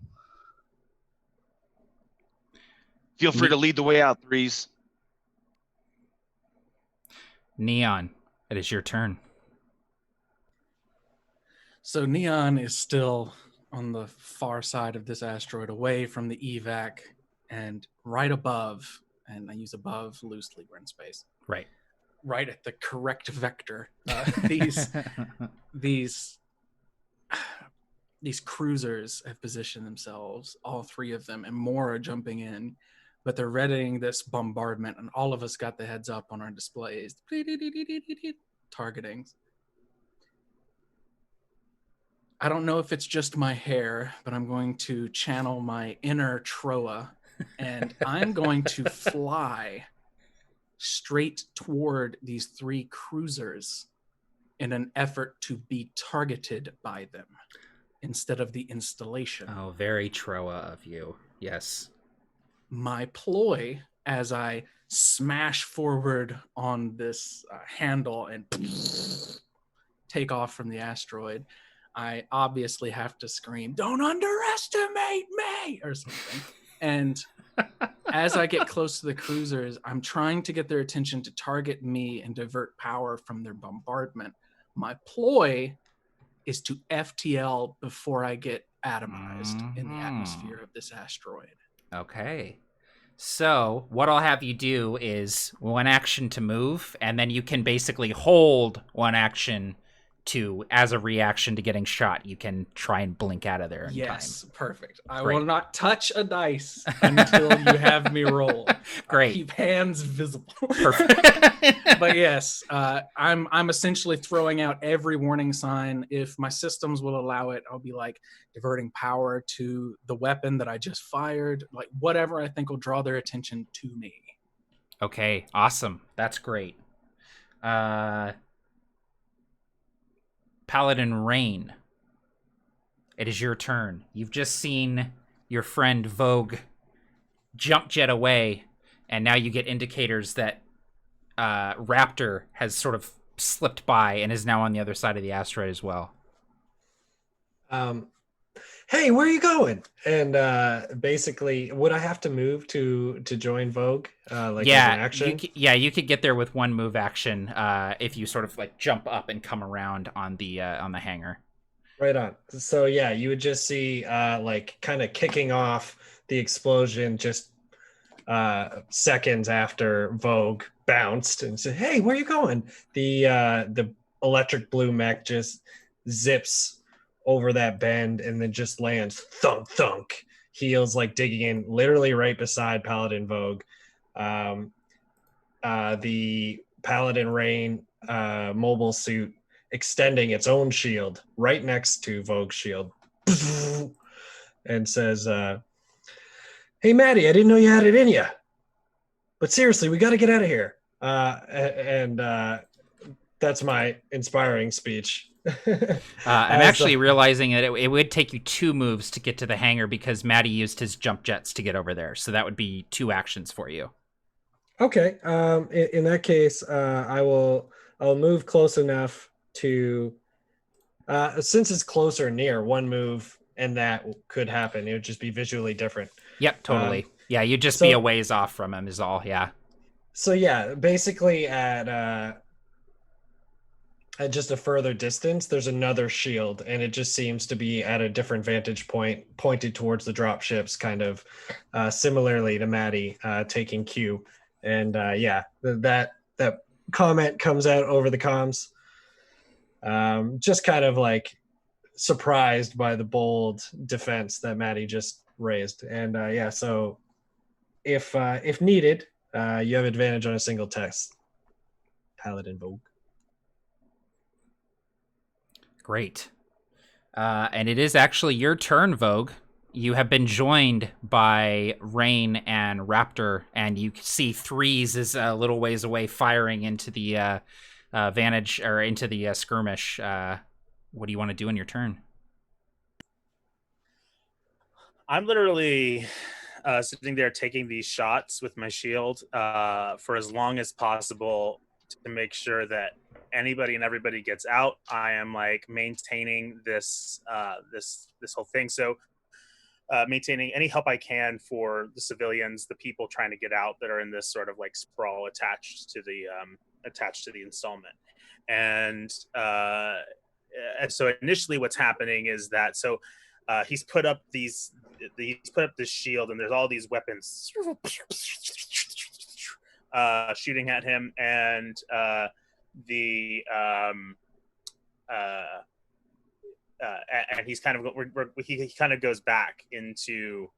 Feel free to lead the way out, Threes. Neon, it is your turn. So Neon is still on the far side of this asteroid, away from the evac, and right above, and I use above loosely, we're in space. Right. Right at the correct vector. These cruisers have positioned themselves, all three of them, and more are jumping in, but they're readying this bombardment, and all of us got the heads up on our displays targetings. I don't know if it's just my hair, but I'm going to channel my inner Troa, and I'm going to fly straight toward these 3 cruisers in an effort to be targeted by them instead of the installation. Oh, very Troa of you. Yes. My ploy, as I smash forward on this handle and take off from the asteroid, I obviously have to scream, "Don't underestimate me!" or something. And as I get close to the cruisers, I'm trying to get their attention to target me and divert power from their bombardment. My ploy is to FTL before I get atomized in the atmosphere of this asteroid. Okay. So what I'll have you do is 1 action to move, and then you can basically hold 1 action to, as a reaction to getting shot, you can try and blink out of there in Yes, time. perfect. I Great. will not touch a dice until you have me roll. Great. Keep hands visible. Perfect. But yes, I'm essentially throwing out every warning sign. If my systems will allow it, I'll be like diverting power to the weapon that I just fired, like whatever I think will draw their attention to me. Okay, awesome. That's great. Paladin Rain, it is your turn. You've just seen your friend Vogue jump jet away, and now you get indicators that Raptor has sort of slipped by and is now on the other side of the asteroid as well. Hey, where are you going? And basically, would I have to move to join Vogue? Like as an action? You could get there with 1 move action if you sort of like jump up and come around on the hangar. Right on. So yeah, you would just see like kind of kicking off the explosion just seconds after Vogue bounced and said, "Hey, where are you going?" The electric blue mech just zips over that bend and then just lands thunk thunk, heels like digging in literally right beside Paladin Vogue. The Paladin Rain mobile suit extending its own shield right next to Vogue's shield and says, "Hey Mattie, I didn't know you had it in you, but seriously, we got to get out of here." And that's my inspiring speech. I'm actually realizing that it would take you 2 moves to get to the hangar because Mattie used his jump jets to get over there. So that would be 2 actions for you. Okay. In that case, I'll move close enough to, since it's closer near, 1 move and that could happen. It would just be visually different. Yep, totally. Yeah, you'd just be a ways off from him is all. Yeah. So yeah, basically at just a further distance, there's another shield, and it just seems to be at a different vantage point, pointed towards the drop ships, kind of similarly to Mattie taking cue. And that comment comes out over the comms. Just kind of like surprised by the bold defense that Mattie just raised. And so if needed, you have advantage on a single test. Paladin Vogue. Great. And it is actually your turn, Vogue. You have been joined by Rain and Raptor, and you see Threes is a little ways away firing into the vantage or into the skirmish. What do you want to do in your turn? I'm literally sitting there taking these shots with my shield for as long as possible to make sure that anybody and everybody gets out. I am like maintaining this whole thing. So maintaining any help I can for the civilians, the people trying to get out that are in this sort of like sprawl attached to the installment. And so initially what's happening is that he's put up this shield and there's all these weapons shooting at him, and and he's kind of he kind of goes back into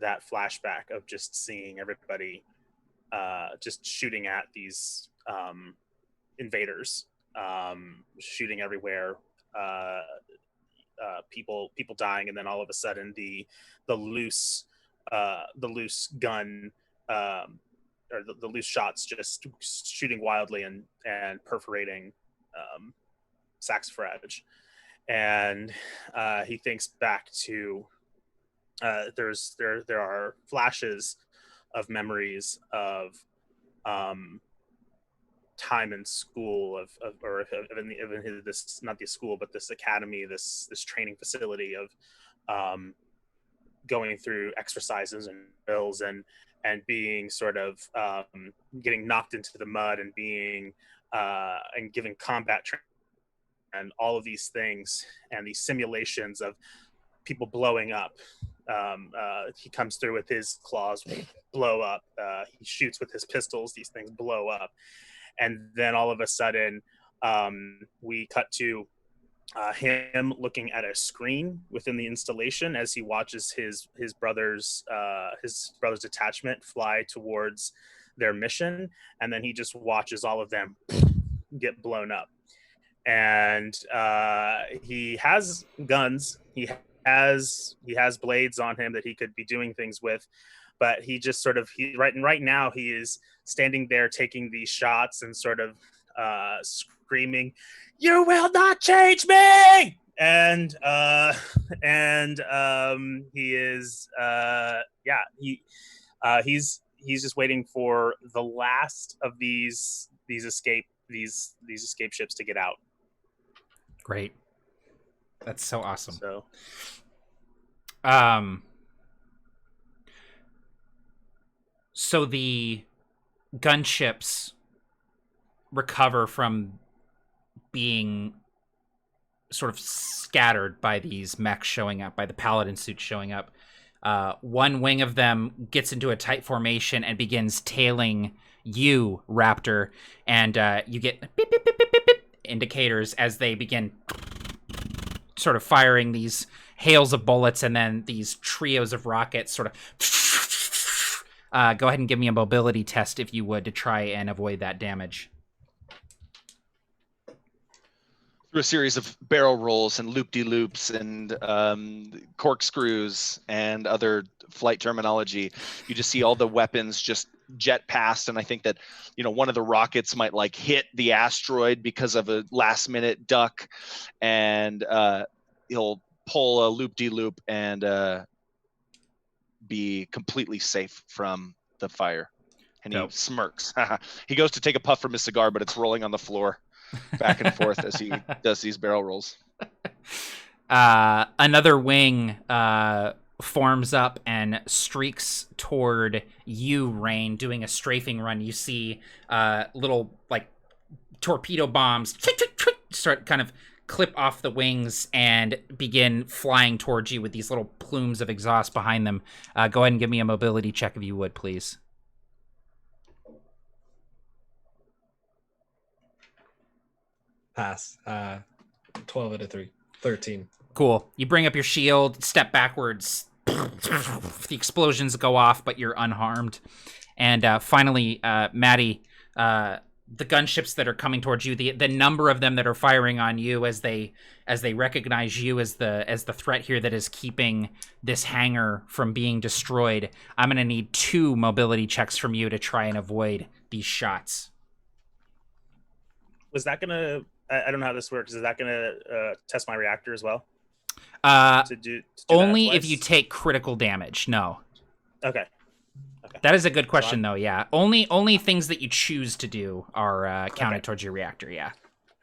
that flashback of just seeing everybody just shooting at these invaders, shooting everywhere, people dying, and then all of a sudden the loose gun, or the loose shots just shooting wildly and perforating Saxfrage. And he thinks back to there are flashes of memories of time in school, of this, not the school, but this academy, this training facility, of going through exercises and drills and being sort of getting knocked into the mud and being and giving combat training and all of these things and these simulations of people blowing up. He comes through with his claws, blow up. He shoots with his pistols, these things blow up. And then all of a sudden, we cut to him looking at a screen within the installation as he watches his brother's detachment fly towards their mission, and then he just watches all of them get blown up. And he has guns. He has blades on him that he could be doing things with, but he just sort of right now he is standing there taking these shots and sort of screaming, "You will not change me!" And he is he's just waiting for the last of these escape ships to get out. Great. That's so awesome. So the gunships recover from being sort of scattered by these mechs showing up, by the Paladin suits showing up. One wing of them gets into a tight formation and begins tailing you, Raptor, and you get beep, beep, beep, beep, beep, beep indicators as they begin sort of firing these hails of bullets and then these trios of rockets sort of go ahead and give me a mobility test if you would, to try and avoid that damage. Through a series of barrel rolls and loop-de-loops and corkscrews and other flight terminology, you just see all the weapons just jet past. And I think that, one of the rockets might like hit the asteroid because of a last-minute duck, and he'll pull a loop-de-loop and be completely safe from the fire. And he smirks. He goes to take a puff from his cigar, but it's rolling on the floor back and forth as he does these barrel rolls. Another wing forms up and streaks toward you, Rain, doing a strafing run. You see little like torpedo bombs start kind of clip off the wings and begin flying towards you with these little plumes of exhaust behind them. Go ahead and give me a mobility check if you would, please. Pass. 12 out of 3. 13. Cool. You bring up your shield, step backwards. The explosions go off, but you're unharmed. And finally, Mattie, the gunships that are coming towards you, the number of them that are firing on you as they recognize you as the threat here that is keeping this hangar from being destroyed. I'm going to need 2 mobility checks from you to try and avoid these shots. Was that going to... I don't know how this works. Is that going to test my reactor as well? To do only if you take critical damage. No. Okay. That is a good question, though. Yeah. Only things that you choose to do are counted towards your reactor. Yeah.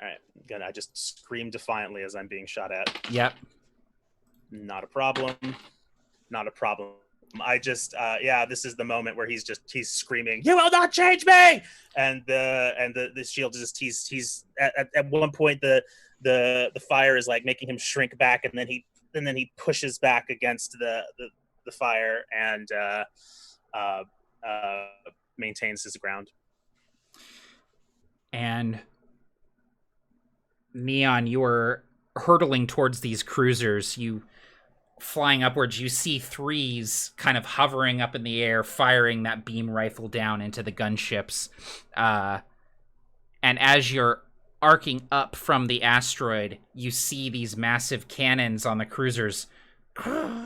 All right. Good. I just scream defiantly as I'm being shot at. Yep. Not a problem. Not a problem. I just this is the moment where he's screaming, "You will not change me!" And the shield just he's at one point the fire is like making him shrink back, and then he pushes back against the fire and maintains his ground. And Neon, you are hurtling towards these cruisers. You flying upwards, you see 3s kind of hovering up in the air, firing that beam rifle down into the gunships. And as you're arcing up from the asteroid, you see these massive cannons on the cruisers kind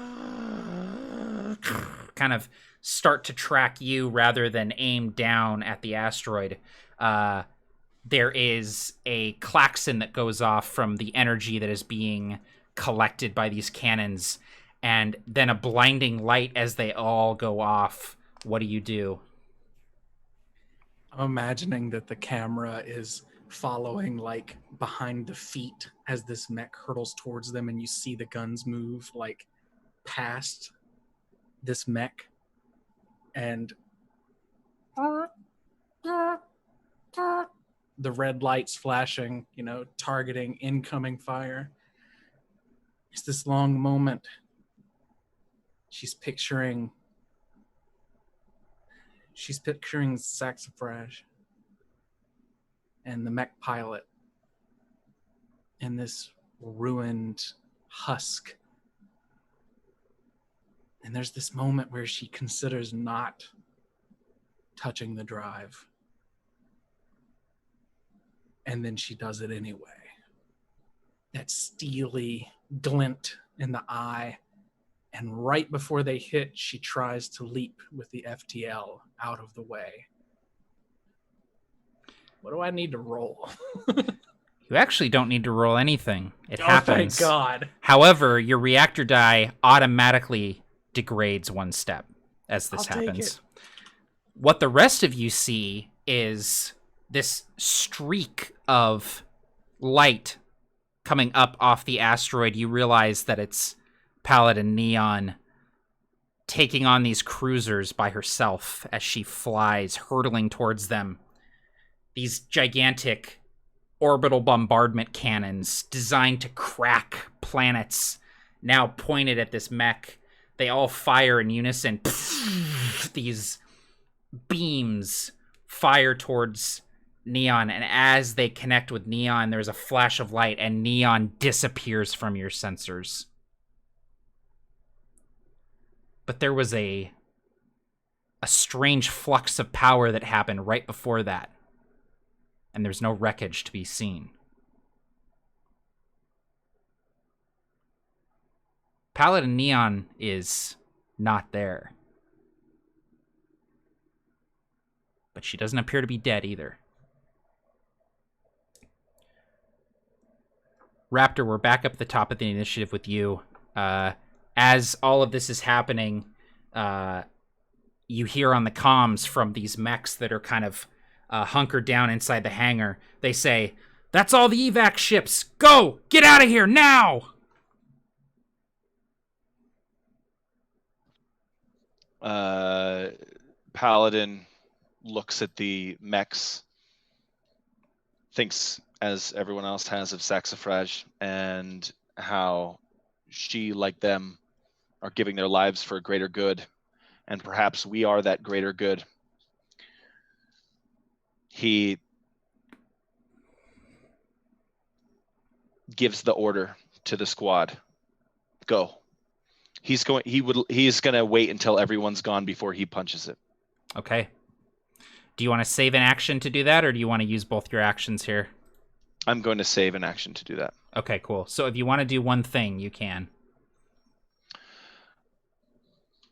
of start to track you rather than aim down at the asteroid. There is a klaxon that goes off from the energy that is being collected by these cannons, and then a blinding light as they all go off. What do you do? I'm imagining that the camera is following like behind the feet as this mech hurtles towards them, and you see the guns move like past this mech, and the red lights flashing, targeting incoming fire. It's this long moment. She's picturing Saxifrage and the mech pilot in this ruined husk. And there's this moment where she considers not touching the drive. And then she does it anyway. That steely glint in the eye. And right before they hit, she tries to leap with the FTL out of the way. What do I need to roll? You actually don't need to roll anything. It happens. Thank God. However, your reactor die automatically degrades one step as this I'll take happens. it. What the rest of you see is this streak of light coming up off the asteroid. You realize that it's Paladin Neon taking on these cruisers by herself as she flies, hurtling towards them. These gigantic orbital bombardment cannons designed to crack planets, now pointed at this mech. They all fire in unison. These beams fire towards Neon, and as they connect with Neon, there's a flash of light, and Neon disappears from your sensors. But there was a strange flux of power that happened right before that, and there's no wreckage to be seen. Paladin Neon is not there. But she doesn't appear to be dead either. Raptor, we're back up at the top of the initiative with you. As all of this is happening, you hear on the comms from these mechs that are kind of hunkered down inside the hangar. They say, "That's all the evac ships! Go! Get out of here, now!" Paladin looks at the mechs, thinks, as everyone else has, of Saxifrage and how she, like them, are giving their lives for a greater good, and perhaps we are that greater good. He gives the order to the squad. Go. He's going to wait until everyone's gone before he punches it. Okay. Do you want to save an action to do that, or do you want to use both your actions here? I'm going to save an action to do that. Okay, cool. So if you want to do one thing, you can.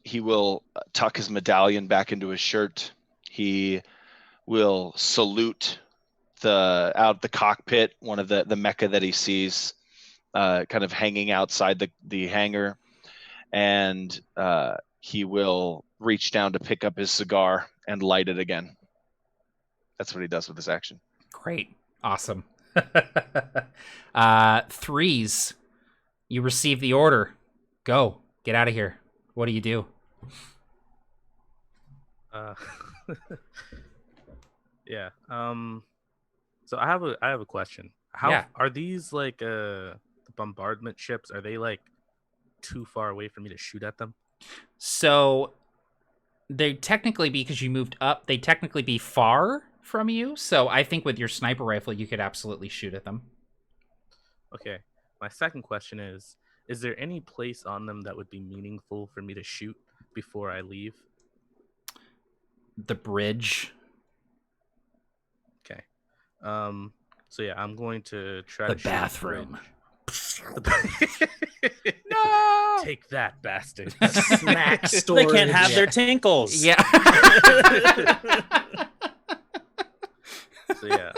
He will tuck his medallion back into his shirt. He will salute out the cockpit, one of the Mecha that he sees kind of hanging outside the hangar. And he will reach down to pick up his cigar and light it again. That's what he does with his action. Great. Awesome. Threes, you receive the order. Go. Get out of here. What do you do? Yeah. So I have a question. How are these like the bombardment ships? Are they like too far away for me to shoot at them? So they technically, because you moved up, they technically be far from you. So I think with your sniper rifle, you could absolutely shoot at them. Okay. My second question is there any place on them that would be meaningful for me to shoot before I leave? The bridge. Okay. So yeah, I'm going to try The to shoot a bathroom. bridge. No! Take that, bastard. Snack They storage. can't have their tinkles. Yeah. So yeah,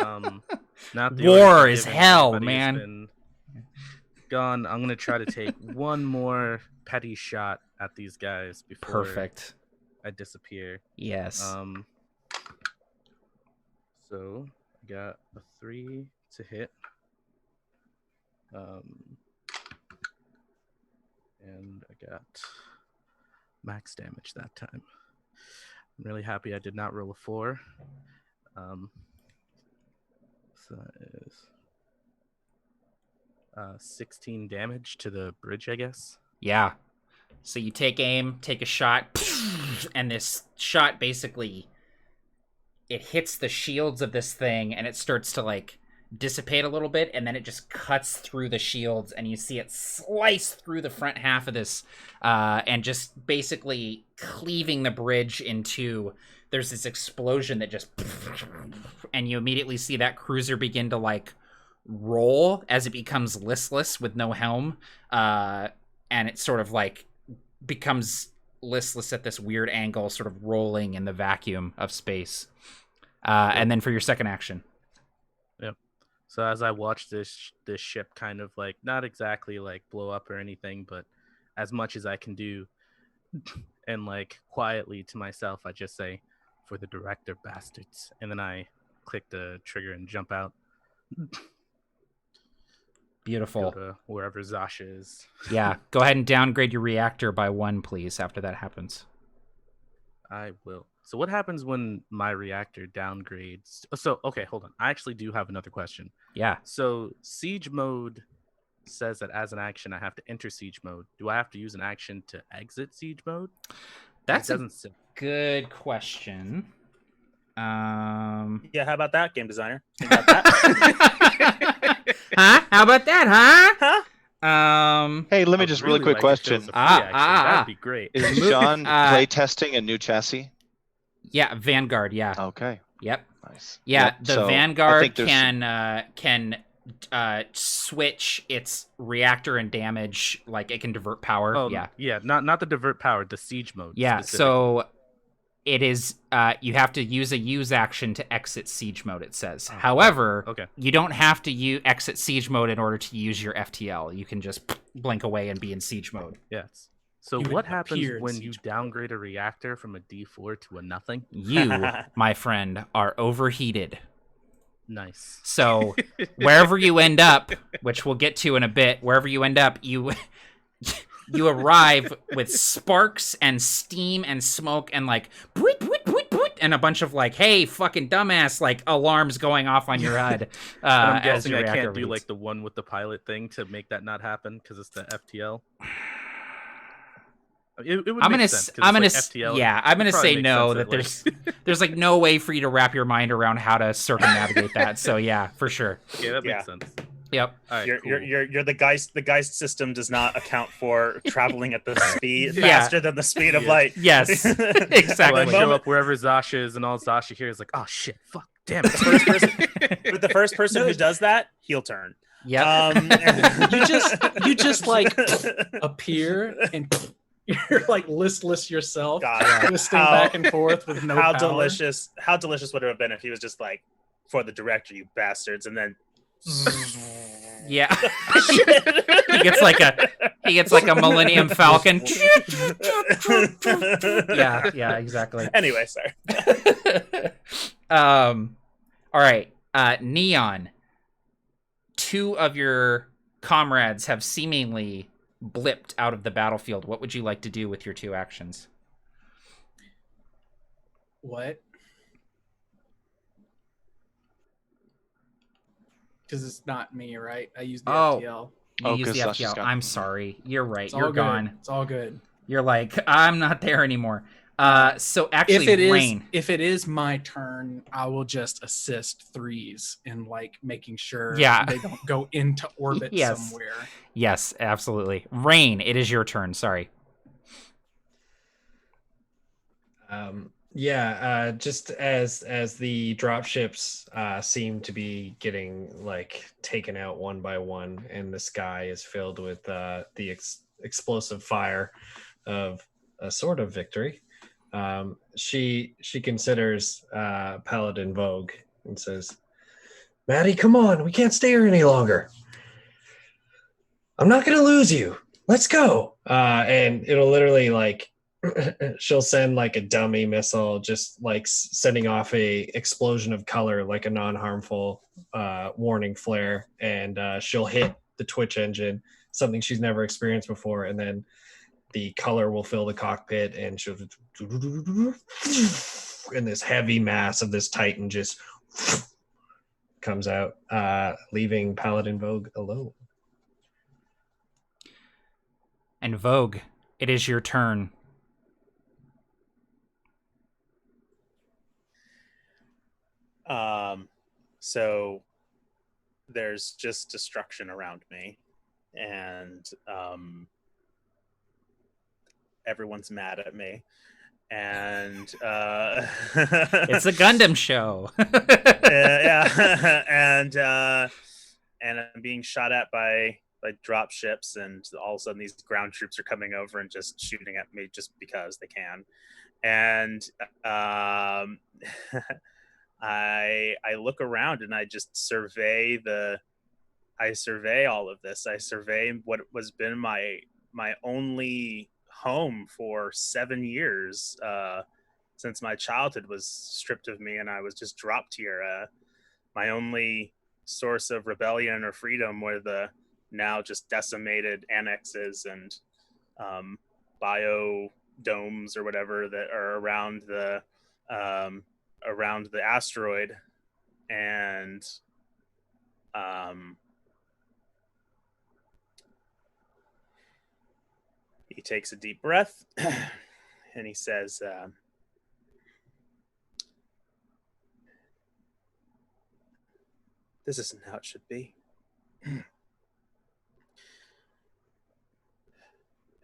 now that the War orders are is given, hell, everybody has man. been Gone. I'm gonna try to take one more petty shot at these guys before Perfect. I disappear. Yes. So I got a 3 to hit. And I got max damage that time. I'm really happy I did not roll a 4. So that is 16 damage to the bridge, I guess. Yeah. So you take aim, take a shot, and this shot basically it hits the shields of this thing and it starts to like dissipate a little bit, and then it just cuts through the shields and you see it slice through the front half of this and just basically cleaving the bridge in two. There's this explosion that just and you immediately see that cruiser begin to like roll as it becomes listless with no helm, and it sort of like becomes listless at this weird angle, sort of rolling in the vacuum of space. And then for your second action. Yep. So as I watch this ship kind of like not exactly like blow up or anything, but as much as I can do, and like quietly to myself, I just say, "For the director, bastards," and then I click the trigger and jump out. Beautiful. Go to wherever Zasha is. Yeah. Go ahead and downgrade your reactor by 1, please, after that happens. I will. So what happens when my reactor downgrades? So, okay, hold on. I actually do have another question. Yeah. So siege mode says that as an action, I have to enter siege mode. Do I have to use an action to exit siege mode? That's It a doesn't say. good question. Yeah, how about that, game designer? Think about that? Huh? How about that, Huh? huh? Hey, let me I'd just really quick like if there question. was a free action. That'd be great. Is John Uh, playtesting a new chassis? Yeah, Vanguard, yeah. Okay, Yep. nice. Yeah, Yep, the so I Vanguard think there's- can switch its reactor and damage, like it can divert power. Oh, Yeah. not the divert power, the siege mode. Yeah, specifically. so it is you have to use a use action to exit siege mode, it says. Oh, However, okay. you don't have to exit siege mode in order to use your FTL. You can just blink away and be in siege mode. Yes. So You what would happens appear in when you siege downgrade a reactor from a D4 to a nothing? You, my friend, are overheated. Nice. So wherever you end up, which we'll get to in a bit, wherever you end up, you arrive with sparks and steam and smoke and like boot, boot, boot, boot, and a bunch of like, hey, fucking dumbass, like alarms going off on your HUD. But I'm as guessing your I reactor can't do reads. like the one with the pilot thing to make that not happen because it's the FTL. It would I'm make gonna, sense, 'cause I'm gonna, it's like FTL. yeah, I'm gonna It probably say makes no. sense That there's like no way for you to wrap your mind around how to circumnavigate that. So yeah, for sure. Okay, that Yeah. makes sense. Yep. All right, cool. You're the Geist. The Geist system does not account for traveling at the speed Yeah. faster than the speed of Yeah. light. Yes. So I Exactly. show up wherever Zasha is, and all Zasha hears is like, "Oh shit, fuck, damn it." But the first person who does that, heel turn. Yep. You just like appear and you're like listless yourself, God, twisting how- back and forth with no how power. delicious! How delicious would it have been if he was just like, "For the director, you bastards," and then. Yeah. he gets like a Millennium Falcon. yeah, exactly. Anyway, sorry. All right. Neon. 2 of your comrades have seemingly blipped out of the battlefield. What would you like to do with your 2 actions? What? Because it's not me, right? I use the Oh. FTL. You Oh, use 'cause the Sasha's FTL. gone. I'm sorry. You're right. It's all You're good. gone. It's all good. You're like, I'm not there anymore. So actually, Rain. If it is my turn, I will just assist threes in like making sure Yeah. they don't go into orbit Yes. somewhere. Yes, absolutely. Rain, it is your turn. Sorry. Just as the dropships seem to be getting like taken out one by one, and the sky is filled with the explosive fire of a sort of victory. She considers Paladin Vogue and says, "Mattie, come on, we can't stay here any longer. I'm not gonna lose you. Let's go." And it'll literally like she'll send like a dummy missile, just like sending off a explosion of color, like a non-harmful warning flare, and she'll hit the Twitch engine, something she's never experienced before, and then the color will fill the cockpit, and she'll and this heavy mass of this Titan just comes out, leaving Paladin Vogue alone. And Vogue, it is your turn. So there's just destruction around me, and everyone's mad at me, and It's a Gundam show. yeah, and I'm being shot at by drop ships, and all of a sudden these ground troops are coming over and just shooting at me just because they can, and I look around and I just survey all of this. I survey what was been my only home for 7 years, since my childhood was stripped of me and I was just dropped here. My only source of rebellion or freedom were the now just decimated annexes and biodomes or whatever that are around the asteroid. And he takes a deep breath and he says, this isn't how it should be.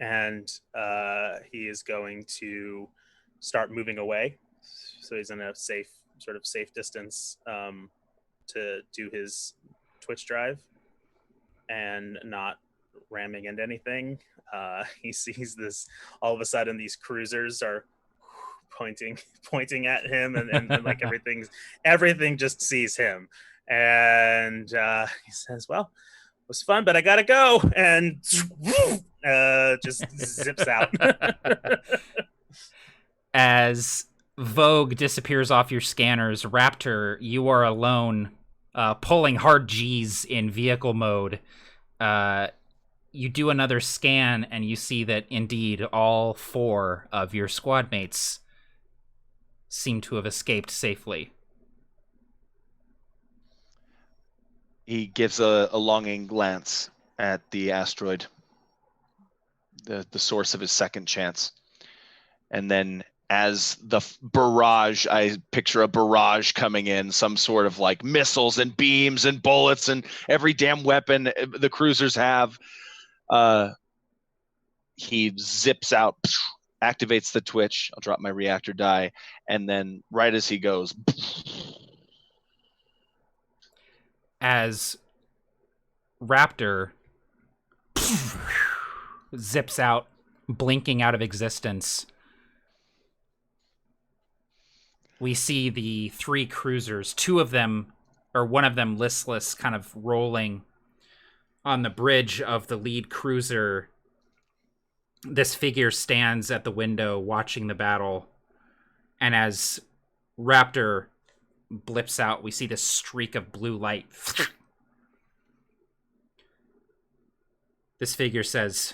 And he is going to start moving away. So he's in a safe distance to do his Twitch drive and not ramming into anything. He sees this, all of a sudden these cruisers are pointing at him, and like everything just sees him. And he says, well, it was fun, but I gotta go, and just zips out. As Vogue disappears off your scanners, Raptor, you are alone, pulling hard G's in vehicle mode. You do another scan, and you see that indeed all 4 of your squad mates seem to have escaped safely. He gives a longing glance at the asteroid, the source of his second chance. And then as the barrage, I picture a barrage coming in, some sort of like missiles and beams and bullets and every damn weapon the cruisers have. He zips out, activates the Twitch. I'll drop my reactor die. And then right as he goes, as Raptor zips out, blinking out of existence, we see the 3 cruisers, 2 of them, or one of them listless, kind of rolling on the bridge of the lead cruiser. This figure stands at the window watching the battle, and as Raptor blips out, we see this streak of blue light. This figure says,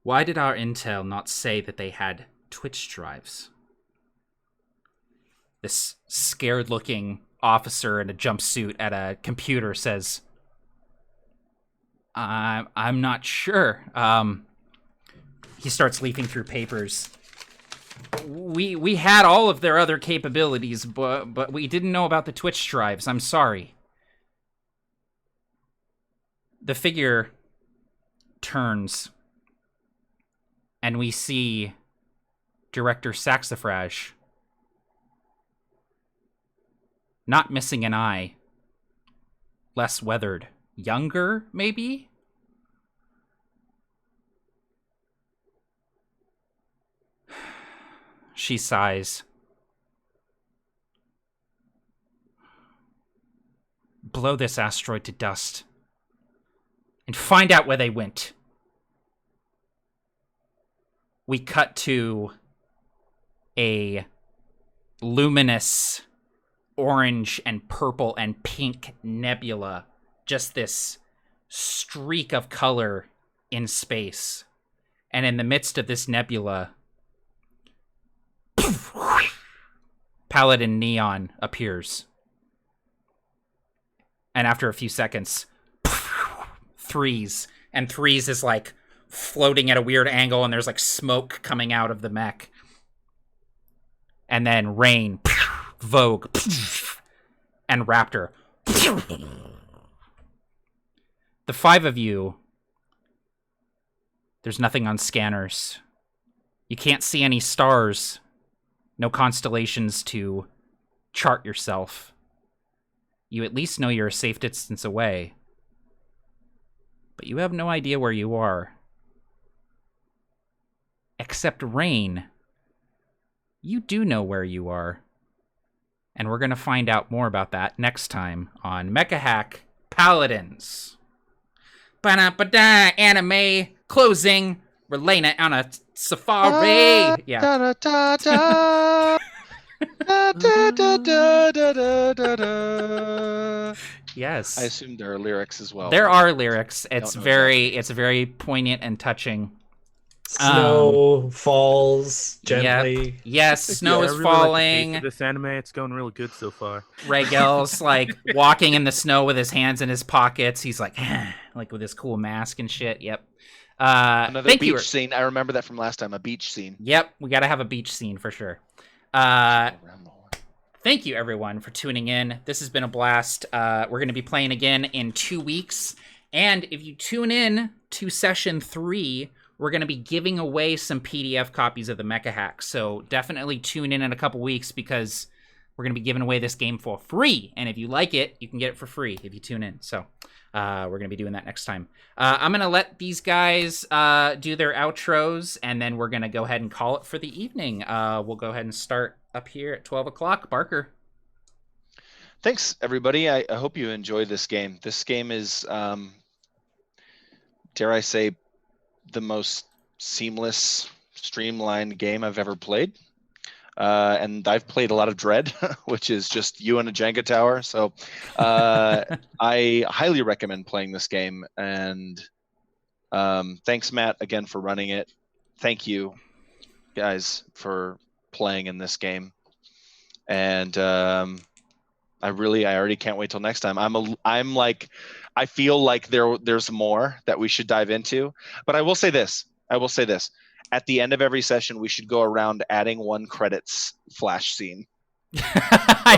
"Why did our intel not say that they had Twitch drives?" This scared-looking officer in a jumpsuit at a computer says, I'm not sure. He starts leafing through papers. We had all of their other capabilities, but we didn't know about the Twitch drives. I'm sorry. The figure turns and we see Director Saxifrage not missing an eye, less weathered, younger, maybe? She sighs. Blow this asteroid to dust and find out where they went. We cut to a luminous orange and purple and pink nebula. Just this streak of color in space. And in the midst of this nebula, Paladin Neon appears. And after a few seconds, Threes. And Threes is like floating at a weird angle, and there's like smoke coming out of the mech. And then Rain, Vogue, and Raptor. The five of you, there's nothing on scanners. You can't see any stars. No constellations to chart yourself. You at least know you're a safe distance away. But you have no idea where you are. Except Rain, you do know where you are. And we're going to find out more about that next time on Mecha Hack Paladins. Ba-da-ba-da, anime closing. We're laying it on a safari. Yeah. Yes. I assume there are lyrics as well. There are lyrics. It's know very poignant and touching. Snow falls gently. Yep. Yes, snow is I really falling. Like this anime, it's going really good so far. Regael's like walking in the snow with his hands in his pockets. He's like, like with his cool mask and shit. Yep. Another beach scene. I remember that from last time. A beach scene. Yep, we got to have a beach scene for sure. Thank you, everyone, for tuning in. This has been a blast. We're going to be playing again in 2 weeks. And if you tune in to session 3, we're going to be giving away some PDF copies of the Mecha Hack. So definitely tune in a couple weeks because we're going to be giving away this game for free. And if you like it, you can get it for free if you tune in. So we're going to be doing that next time. I'm going to let these guys do their outros, and then we're going to go ahead and call it for the evening. We'll go ahead and start up here at 12 o'clock. Barker. Thanks, everybody. I hope you enjoy this game. This game is, dare I say, the most seamless, streamlined game I've ever played. And I've played a lot of Dread, which is just you and a Jenga tower. So I highly recommend playing this game. And thanks, Matt, again for running it. Thank you, guys, for playing in this game. And I already can't wait till next time. I feel like there's more that we should dive into. But I will say this. At the end of every session, we should go around adding one credits flash scene. I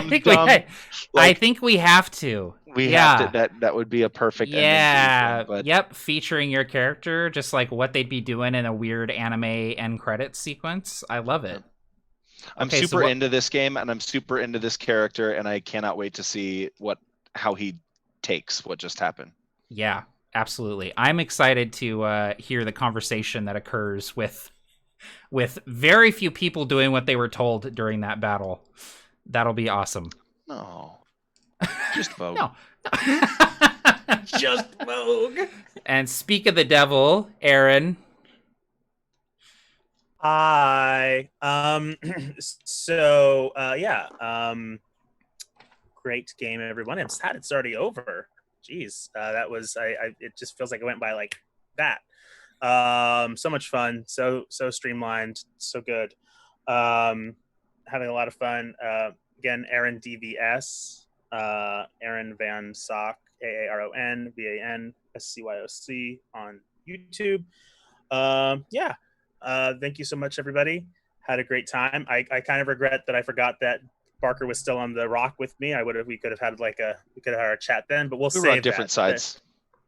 think we have to. We have to. That would be a perfect ending. But Yep, featuring your character, just like what they'd be doing in a weird anime end credits sequence. I love it. I'm super into this game, and I'm super into this character, and I cannot wait to see how he takes what just happened. Yeah, absolutely. I'm excited to hear the conversation that occurs with very few people doing what they were told during that battle. That'll be awesome. No. Just Vogue. No. Just Vogue. And speak of the devil, Aaron. Hi. Great game, everyone. I'm sad it's already over. Jeez, that was it just feels like it went by like that. So much fun, so streamlined, so good. Having a lot of fun. Again, Aaron DVS, Aaron Van Sock, AARON VAN SCYOC on YouTube. Thank you so much, everybody. Had a great time. I kind of regret that I forgot that Barker was still on the rock with me. We could have had our chat then, but we were on different sides.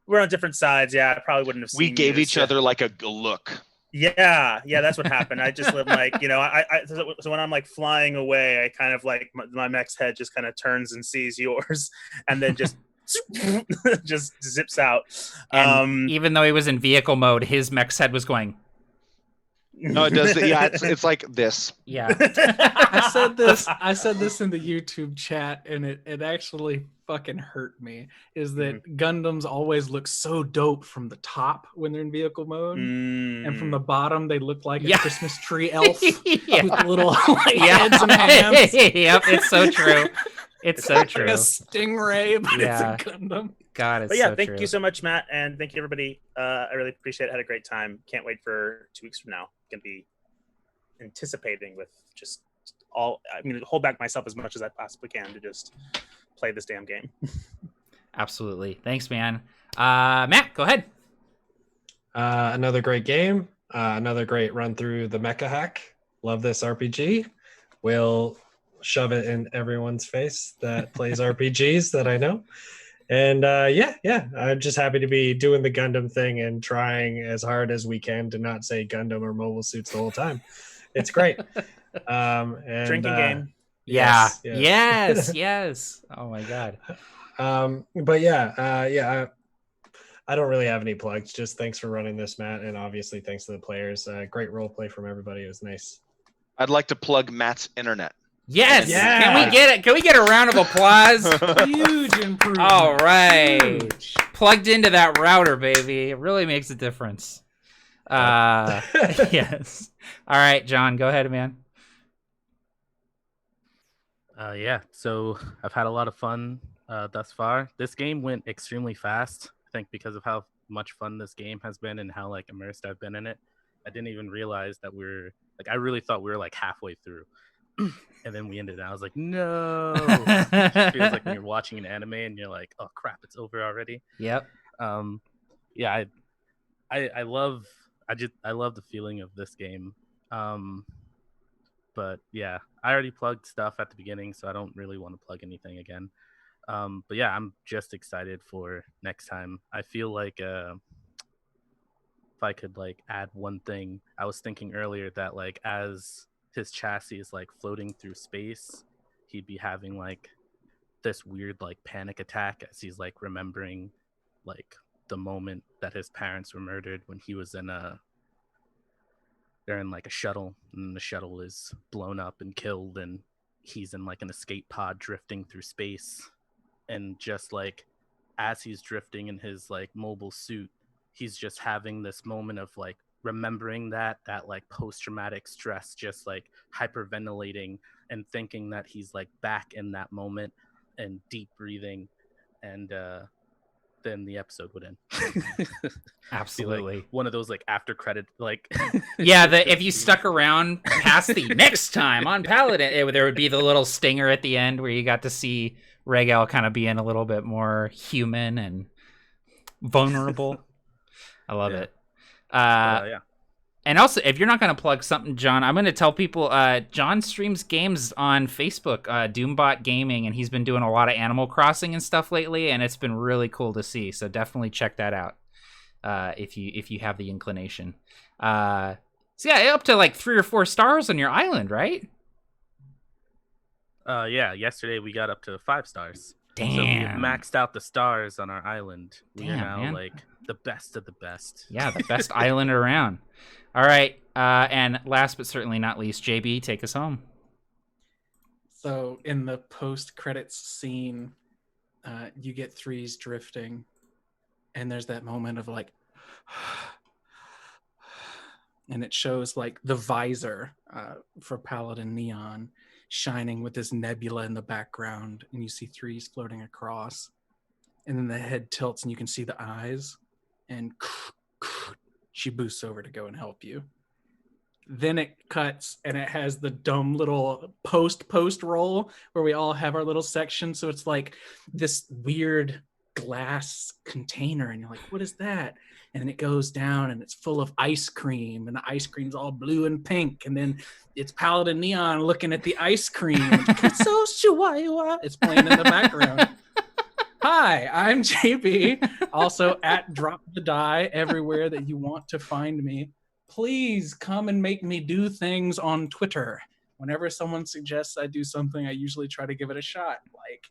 We're on different sides. Yeah, I probably wouldn't have seen we gave each other like a look. Yeah, that's what happened. I just live like, so when I'm like flying away, I kind of like my mech's head just kind of turns and sees yours, and then just just zips out. And even though he was in vehicle mode, his mech's head was going. No, it does. Yeah, it's like this. Yeah. I said this in the YouTube chat, and it actually fucking hurt me. Is that Gundams always look so dope from the top when they're in vehicle mode, and from the bottom they look like a Christmas tree elf with little heads and hands. Yep, it's so true. It's so true. Like a stingray, but it's a Gundam. God, it's but yeah, so thank true. you so much, Matt, and thank you everybody. I really appreciate it. Had a great time. Can't wait for 2 weeks from now. Gonna be anticipating with just all. I'm gonna hold back myself as much as I possibly can to just play this damn game. Absolutely. Thanks, man. Matt, go ahead. Another great game. Another great run through the Mecha hack. Love this RPG. We'll shove it in everyone's face that plays RPGs that I know. And I'm just happy to be doing the Gundam thing and trying as hard as we can to not say Gundam or Mobile Suits the whole time. It's great. And, drinking game. Yes. Oh my God. I don't really have any plugs. Just thanks for running this, Matt, and obviously thanks to the players. Great role play from everybody. It was nice. I'd like to plug Matt's internet. Yes. Yeah. Can we get it? Can we get a round of applause? Huge improvement. All right. Huge. Plugged into that router, baby. It really makes a difference. Yes. All right, John, go ahead, man. So I've had a lot of fun thus far. This game went extremely fast, I think, because of how much fun this game has been and how like immersed I've been in it. I didn't even realize that I really thought we were like halfway through. And then we ended, and I was like, no. It feels like when you're watching an anime and you're like, oh crap, it's over already. Yep. I love the feeling of this game. But yeah, I already plugged stuff at the beginning, so I don't really want to plug anything again. But yeah, I'm just excited for next time. I feel like if I could like add one thing, I was thinking earlier that like as his chassis is like floating through space, he'd be having like this weird like panic attack as he's like remembering like the moment that his parents were murdered when he was they're in like a shuttle, and the shuttle is blown up and killed, and he's in like an escape pod drifting through space. And just like as he's drifting in his like mobile suit, he's just having this moment of like remembering that like post-traumatic stress, just like hyperventilating and thinking that he's like back in that moment and deep breathing, and then the episode would end. Absolutely. Like one of those like after credit like yeah, if you stuck around past the next time on Paladin, there would be the little stinger at the end where you got to see Regael kind of being a little bit more human and vulnerable. I love it. And also, if you're not going to plug something, John, I'm going to tell people, John streams games on Facebook, Doombot Gaming, and he's been doing a lot of Animal Crossing and stuff lately, and it's been really cool to see. So definitely check that out if you have the inclination. So yeah, up to like 3 or 4 stars on your island, right? Yeah, yesterday we got up to 5 stars. Damn. So we have maxed out the stars on our island. We are Damn, now man. like the best of the best. Yeah, the best island around. All right, and last but certainly not least, JB, take us home. So in the post-credits scene, you get Threes drifting, and there's that moment of like, and it shows like the visor for Paladin Neon shining with this nebula in the background, and you see Threes floating across, and then the head tilts and you can see the eyes, and she boosts over to go and help you. Then it cuts and it has the dumb little post roll where we all have our little section. So it's like this weird glass container, and you're like, what is that? And then it goes down and it's full of ice cream, and the ice cream's all blue and pink. And then it's Paladin Neon looking at the ice cream. It's playing in the background. Hi, I'm JB. Also at Drop the Die everywhere that you want to find me. please come and make me do things on Twitter. Whenever someone suggests I do something, I usually try to give it a shot, like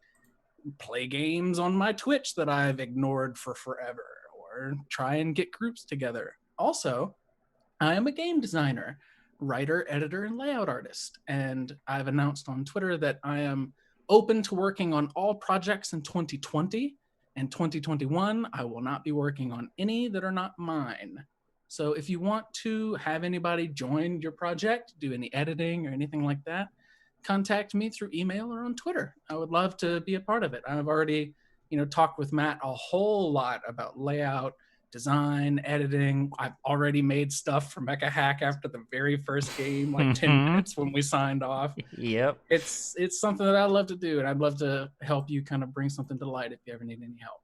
play games on my Twitch that I've ignored for forever, or try and get groups together. Also, I am a game designer, writer, editor, and layout artist, and I've announced on Twitter that I am open to working on all projects in 2020. And 2021, I will not be working on any that are not mine. So if you want to have anybody join your project, do any editing or anything like that, contact me through email or on Twitter. I would love to be a part of it. I've already, talked with Matt a whole lot about layout, design, editing. I've already made stuff for Mecha Hack after the very first game, like 10 minutes when we signed off. Yep. It's something that I love to do, and I'd love to help you kind of bring something to light if you ever need any help.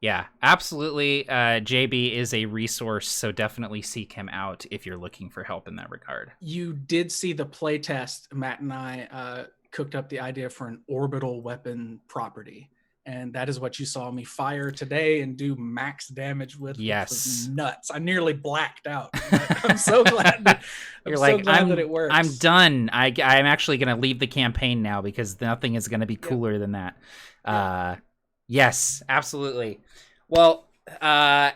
Yeah, absolutely. JB is a resource, so definitely seek him out if you're looking for help in that regard. You did see the playtest. Matt and I cooked up the idea for an orbital weapon property. And that is what you saw me fire today and do max damage with. Yes. Which was nuts. I nearly blacked out. I'm so glad that that it works. I'm done. I'm actually going to leave the campaign now because nothing is going to be cooler than that. Yes, absolutely. Well, I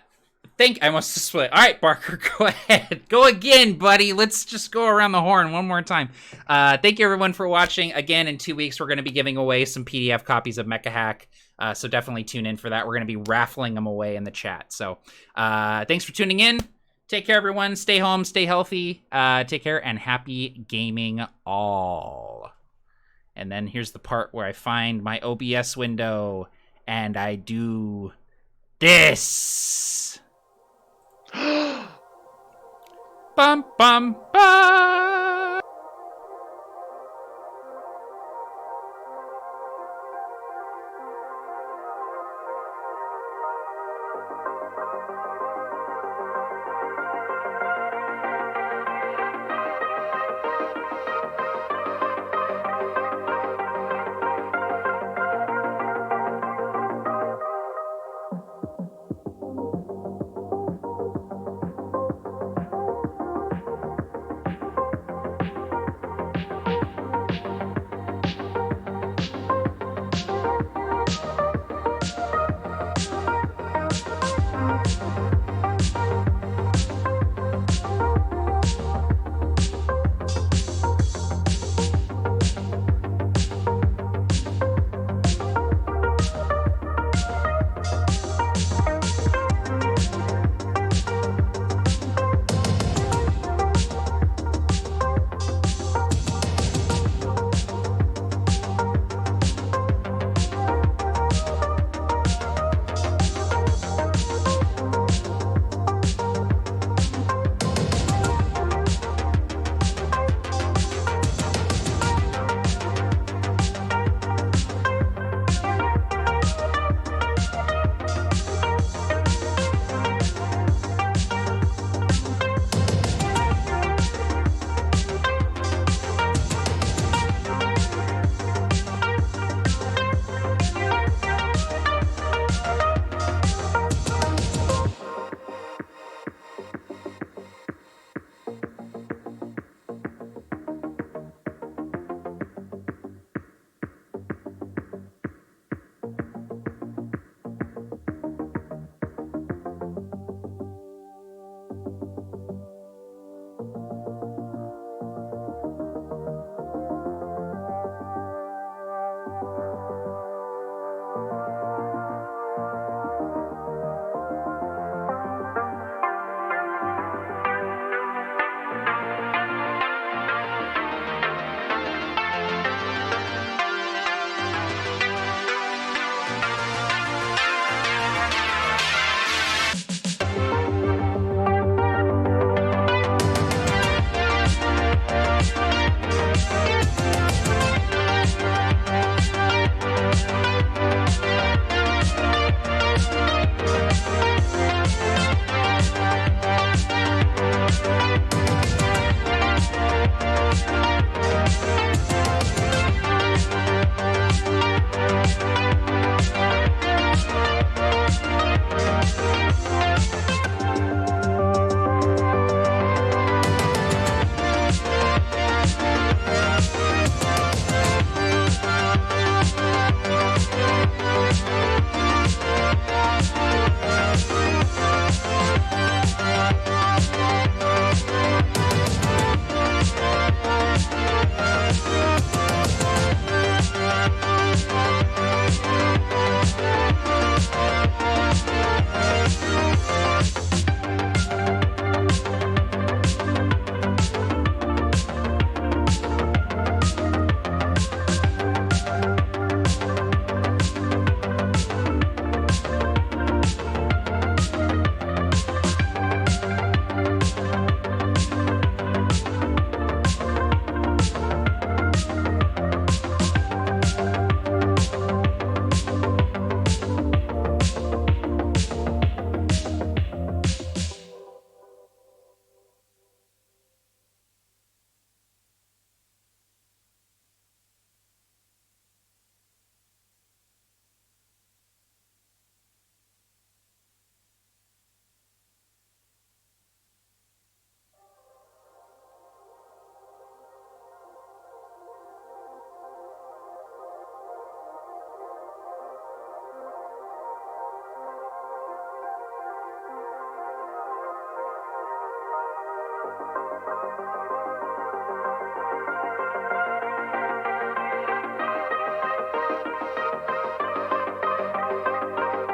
must have split. All right, Barker, go ahead. Go again, buddy. Let's just go around the horn one more time. Thank you, everyone, for watching. Again, in 2 weeks, we're going to be giving away some PDF copies of Mecha Hack, so definitely tune in for that. We're going to be raffling them away in the chat. So thanks for tuning in. Take care, everyone. Stay home. Stay healthy. Take care, and happy gaming all. And then here's the part where I find my OBS window, and I do this. Bum, bum, bum.